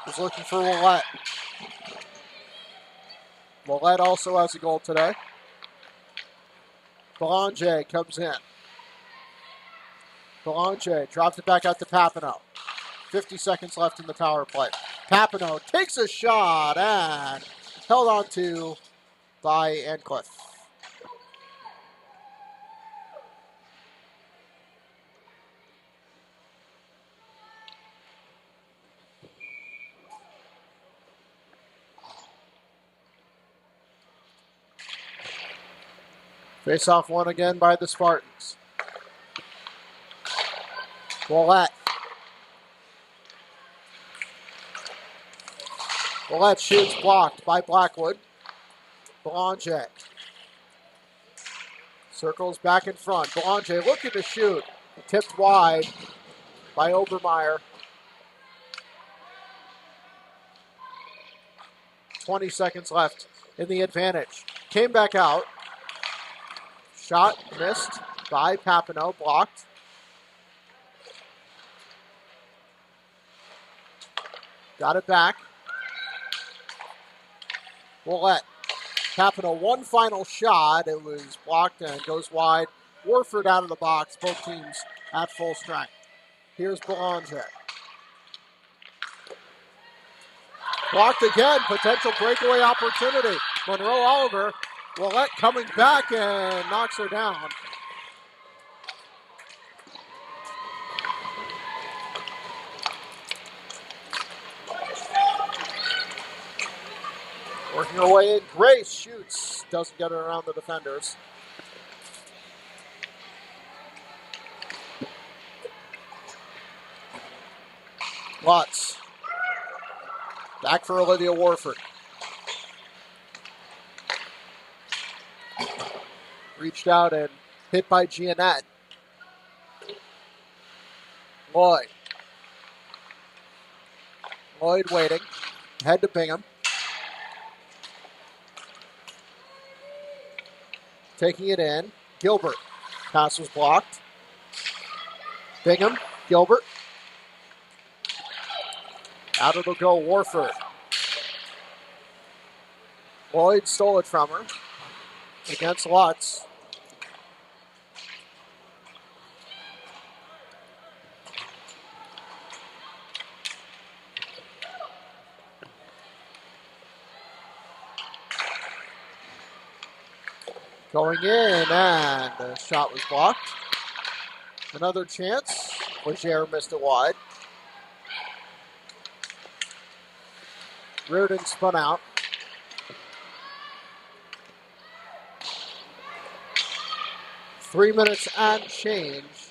Was looking for Willette. Willette also has a goal today. Belanger comes in. Belanger drops it back out to Papineau. 50 seconds left in the power play. Papineau takes a shot and held on to by Ancliffe. Face-off won again by the Spartans. Willette. Willette shoots blocked by Blackwood. Belanger. Circles back in front. Belanger looking to shoot. Tipped wide by Obermeyer. 20 seconds left in the advantage. Came back out. Shot missed by Papineau. Blocked. Got it back. Willette. Papineau, one final shot. It was blocked and goes wide. Warford out of the box. Both teams at full strength. Here's Belanger. Blocked again. Potential breakaway opportunity. Monroe Oliver. Willette coming back and knocks her down. Working her way in. Grace shoots. Doesn't get her around the defenders. Lutz. Back for Olivia Warford. Reached out and hit by Giannette. Lloyd. Lloyd waiting. Head to Bingham. Taking it in. Gilbert. Pass was blocked. Bingham. Gilbert. Out it'll go Warford. Lloyd stole it from her. Against Lutz. Going in, and the shot was blocked. Another chance. Leger missed it wide. Reardon spun out. Three minutes and change.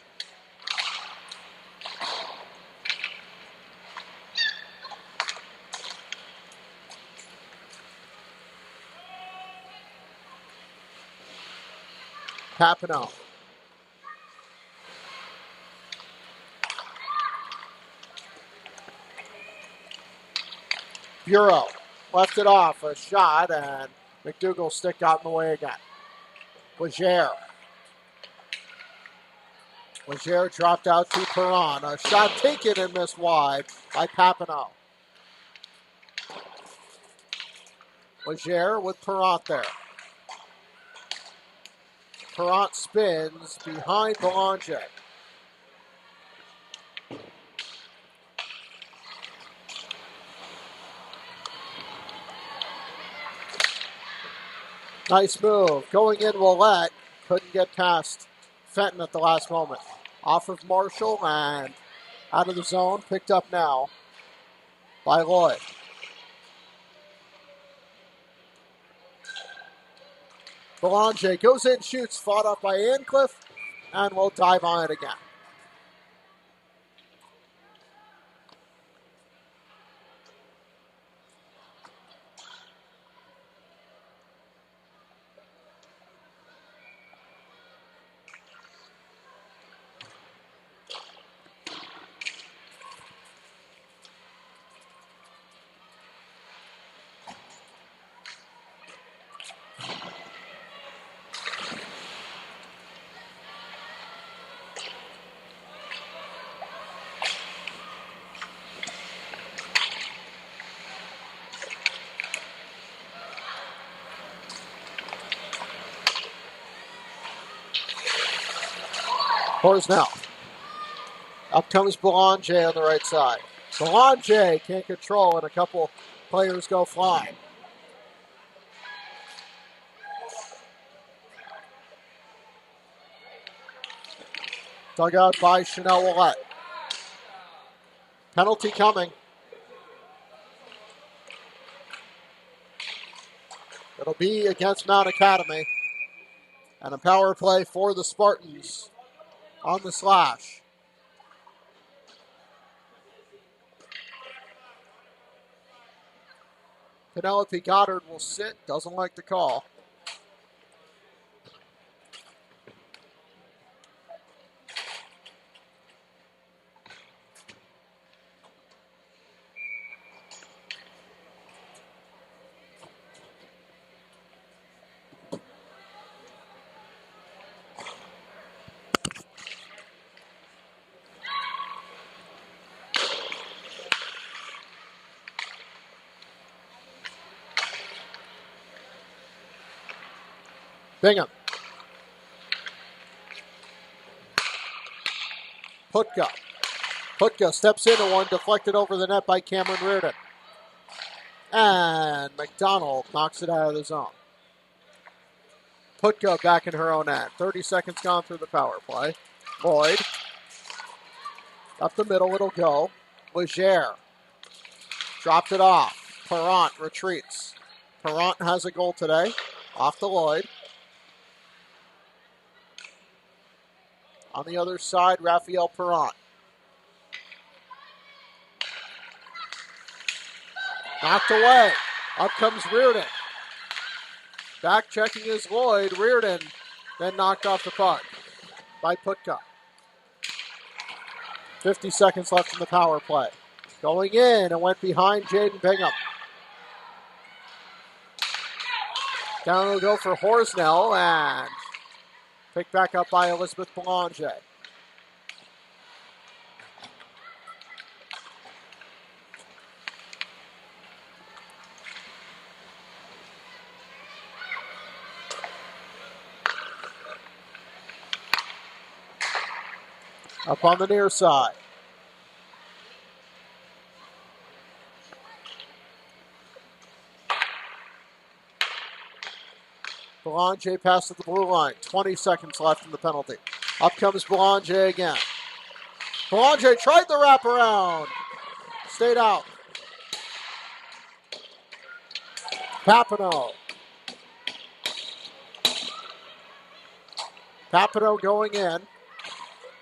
Papineau. Bureau left it off. A shot, and McDougall's stick got in the way again. Leger. Leger dropped out to Perron. A shot taken and missed wide by Papineau. Leger with Perron there. Perron spins behind Belanger. Nice move. Going in Willette. Couldn't get past Fenton at the last moment. Off of Marshall and out of the zone. Picked up now by Lloyd. Belanger goes in, shoots, fought up by Ancliffe, and will dive on it again. Horsnell. Up comes Belanger on the right side. Belanger can't control, and a couple players go flying. Dug out by Chanel Willette. Penalty coming. It'll be against Mount Academy. And a power play for the Spartans on the slash. Penelope Goddard will sit. Doesn't like the call. Bingham. Putka. Putka steps into one, deflected over the net by Cameron Reardon. And McDonald knocks it out of the zone. Putka back in her own end. 30 seconds gone through the power play. Lloyd. Up the middle, it'll go. Leger. Dropped it off. Perron retreats. Perron has a goal today. Off to Lloyd. On the other side, Raphael Perron. Knocked away. Up comes Reardon. Back checking is Lloyd. Reardon then knocked off the puck by Putka. 50 seconds left in the power play. Going in and went behind Jaden Bingham. Canton will go for Horsnell and picked back up by Elizabeth Belanger. Up on the near side. Belanger passes the blue line. 20 seconds left in the penalty. Up comes Belanger again. Belanger tried the wraparound. Stayed out. Papineau. Papineau going in.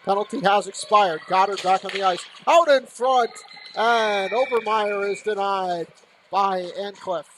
Penalty has expired. Goddard back on the ice. Out in front. And Obermeyer is denied by Ancliffe.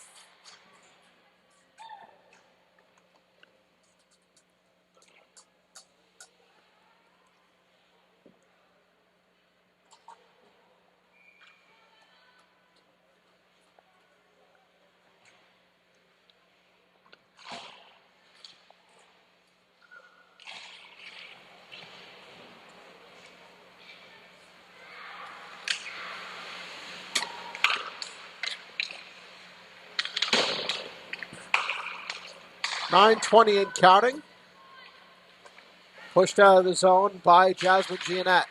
.9:20 and counting. Pushed out of the zone by Jasmine Giannette.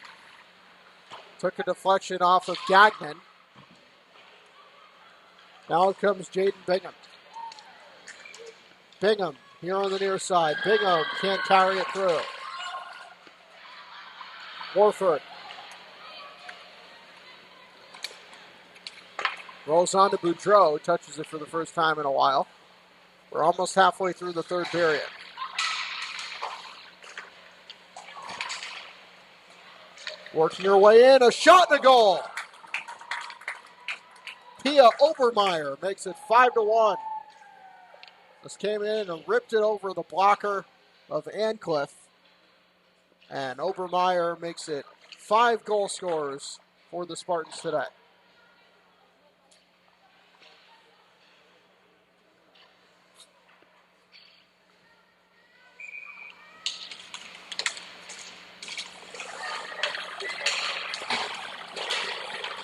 Took a deflection off of Gagnon. Now comes Jaden Bingham. Bingham here on the near side. Bingham can't carry it through. Warford. Rolls on to Boudreau. Touches it for the first time in a while. We're almost halfway through the third period. Working her way in. A shot and a goal. Pia Obermeyer makes it 5-1. This came in and ripped it over the blocker of Ancliffe. And Obermeyer makes it 5 goal scorers for the Spartans today.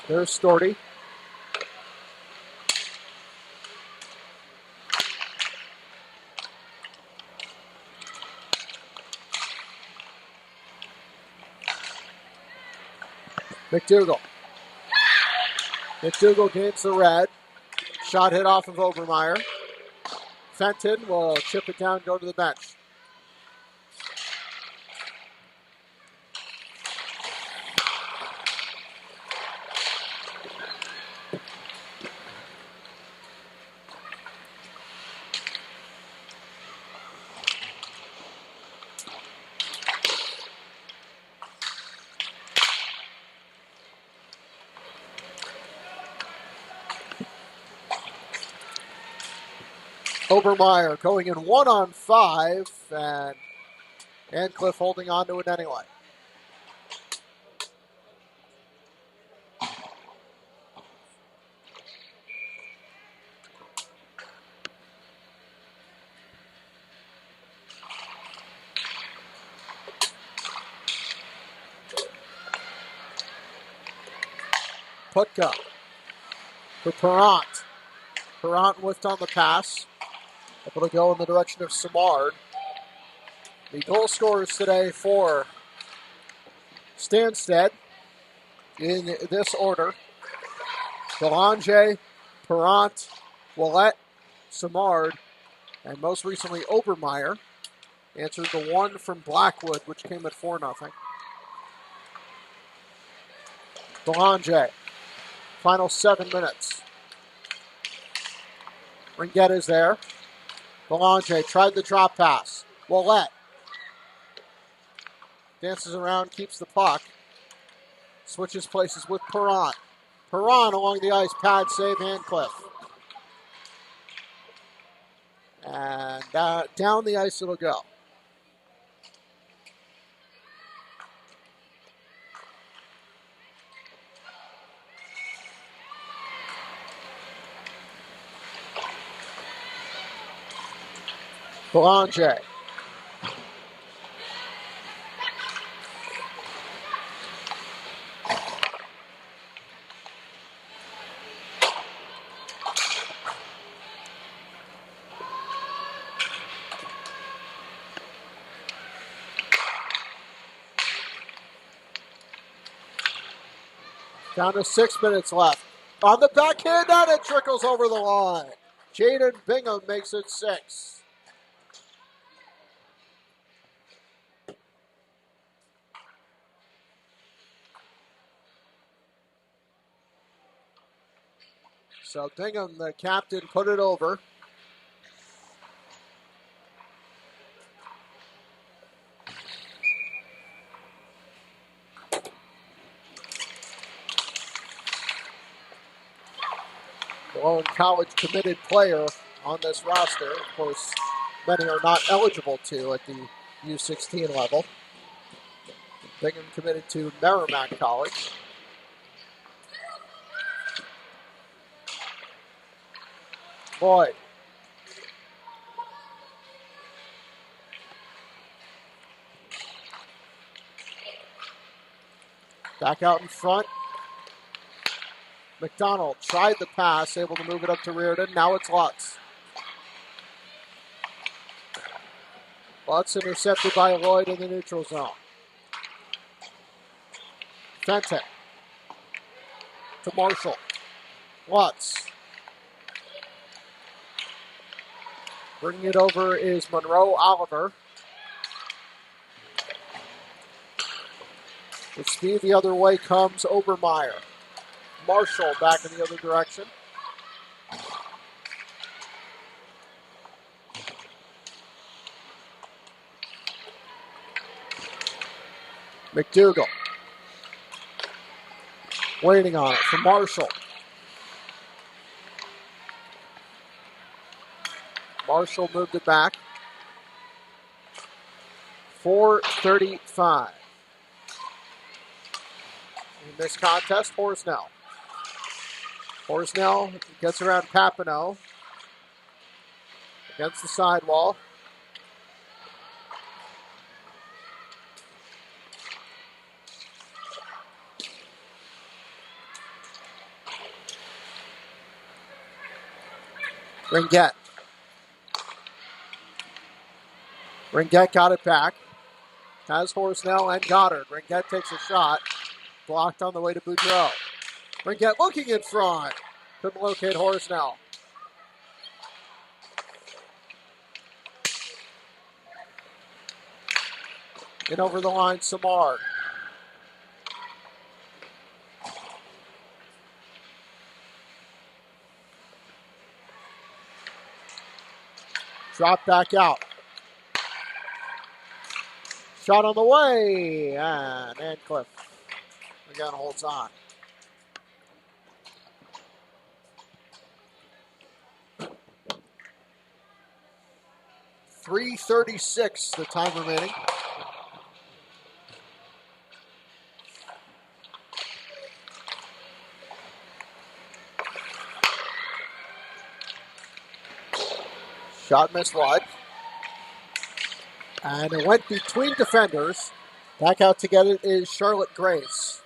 There's Storty. McDougall. McDougall gains the red. Shot hit off of Obermeyer. Fenton will chip it down, go to the bench. Obermeyer going in 1-on-5, and Ancliffe holding on to it anyway. Putka for Perrant. Perrant whiffed on the pass. Able to go in the direction of Simard. The goal scorers today for Stanstead in this order: Belanger, Perrant, Willette, Simard, and most recently Obermeyer answered the one from Blackwood, which came at 4-0. Belanger, final 7 minutes. Ringetta is there. Belanger tried the drop pass. Willette dances around, keeps the puck. Switches places with Perrant. Perrant along the ice, pad save, Ancliffe. And down the ice it'll go. Belanger. Down to 6 minutes left. On the backhand, and it trickles over the line. Jaden Bingham makes it 6. So Bingham, the captain, put it over. The lone college committed player on this roster. Of course, many are not eligible to at the U16 level. Bingham committed to Merrimack College. Boyd. Back out in front. McDonald tried the pass, able to move it up to Reardon. Now it's Lutz. Lutz intercepted by Lloyd in the neutral zone. Fenton to Marshall. Lutz. Bringing it over is Monroe Oliver. With speed the other way comes Obermeyer. Marshall back in the other direction. McDougal. Waiting on it for Marshall. Marshall moved it back. 4:35. In this contest, Horsnell. Horsnell gets around Papineau. Against the sidewall. Ringette. Ringette got it back. Has Horsnell and Goddard. Ringette takes a shot. Blocked on the way to Boudreau. Ringette looking in front. Couldn't locate Horsnell. In over the line, Samard. Drop back out. Shot on the way. And Ancliffe again holds on. .336 the time remaining. Shot missed wide. And it went between defenders. Back out to get it is Charlotte Grace.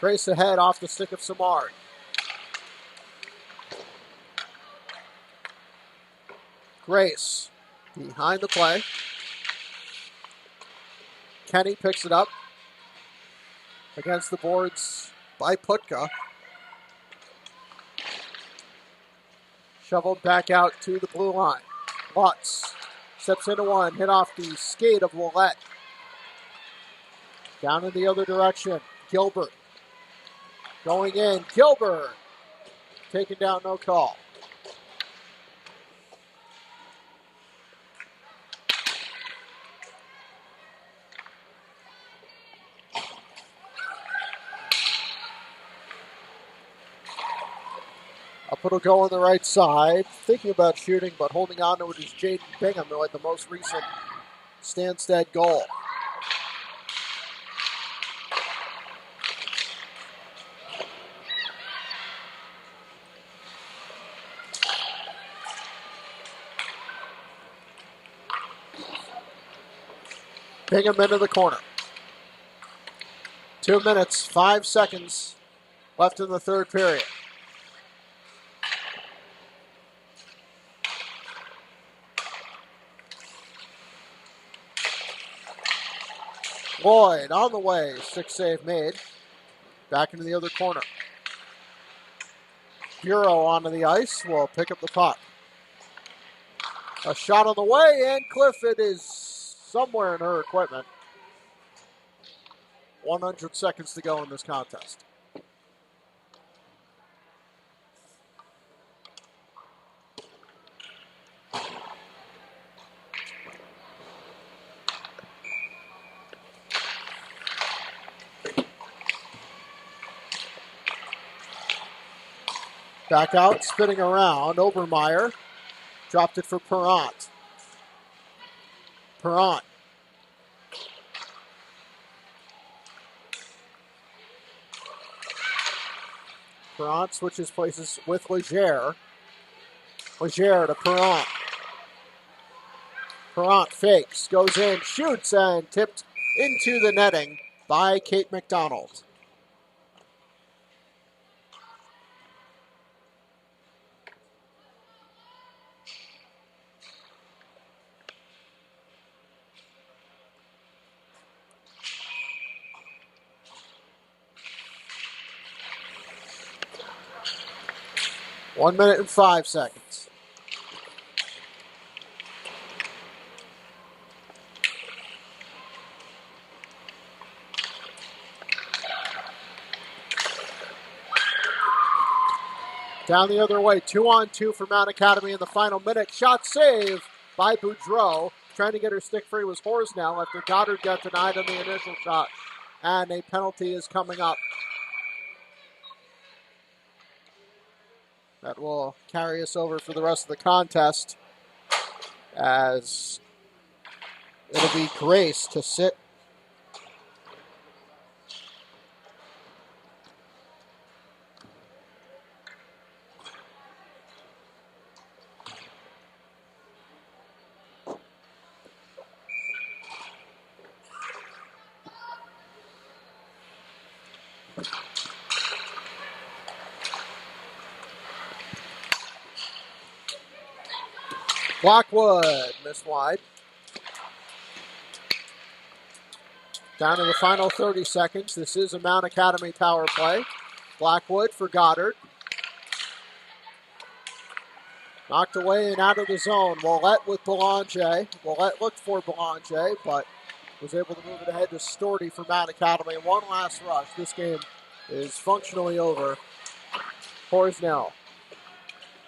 Grace ahead off the stick of Samard. Grace behind the play. Kenny picks it up. Against the boards by Putka. Shoveled back out to the blue line. Lutz steps into one, hit off the skate of Willette. Down in the other direction, Gilbert. Going in, Gilbert. Taken down, no call. Up it'll go on the right side. Thinking about shooting, but holding on to it is Jaden Bingham, who had the most recent Stanstead goal. Bingham into the corner. 2 minutes, 5 seconds left in the third period. Lloyd on the way. 6 save made. Back into the other corner. Bureau onto the ice will pick up the puck. A shot on the way, and Cliff, it is somewhere in her equipment. 100 seconds to go in this contest. Back out, spinning around. Obermeyer dropped it for Perrant. Perrant. Perrant switches places with Leger. Leger to Perrant. Perrant fakes, goes in, shoots, and tipped into the netting by Kate McDonald. One minute and 5 seconds. Down the other way, 2-on-2 for Mount Academy in the final minute. Shot save by Boudreau. Trying to get her stick free was Horsnell after Goddard got denied on the initial shot. And a penalty is coming up. That will carry us over for the rest of the contest, as it'll be Grace to sit. Blackwood missed wide. Down to the final 30 seconds. This is a Mount Academy power play. Blackwood for Goddard. Knocked away and out of the zone. Willett with Belanger. Willett looked for Belanger, but was able to move it ahead to Storty for Mount Academy. One last rush. This game is functionally over. Horsnell.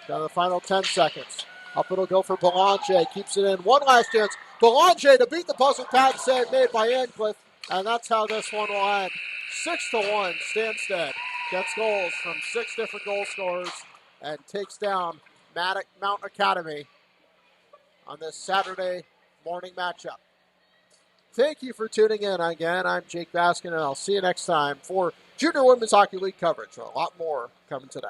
Down to the final 10 seconds. Up it'll go for Belanger. Keeps it in. One last chance. Belanger to beat the puzzle pad save made by Ancliffe. And that's how this one will end. 6-1. Stanstead gets goals from 6 different goal scorers and takes down Mount Academy on this Saturday morning matchup. Thank you for tuning in again. I'm Jake Baskin, and I'll see you next time for Junior Women's Hockey League coverage. A lot more coming today.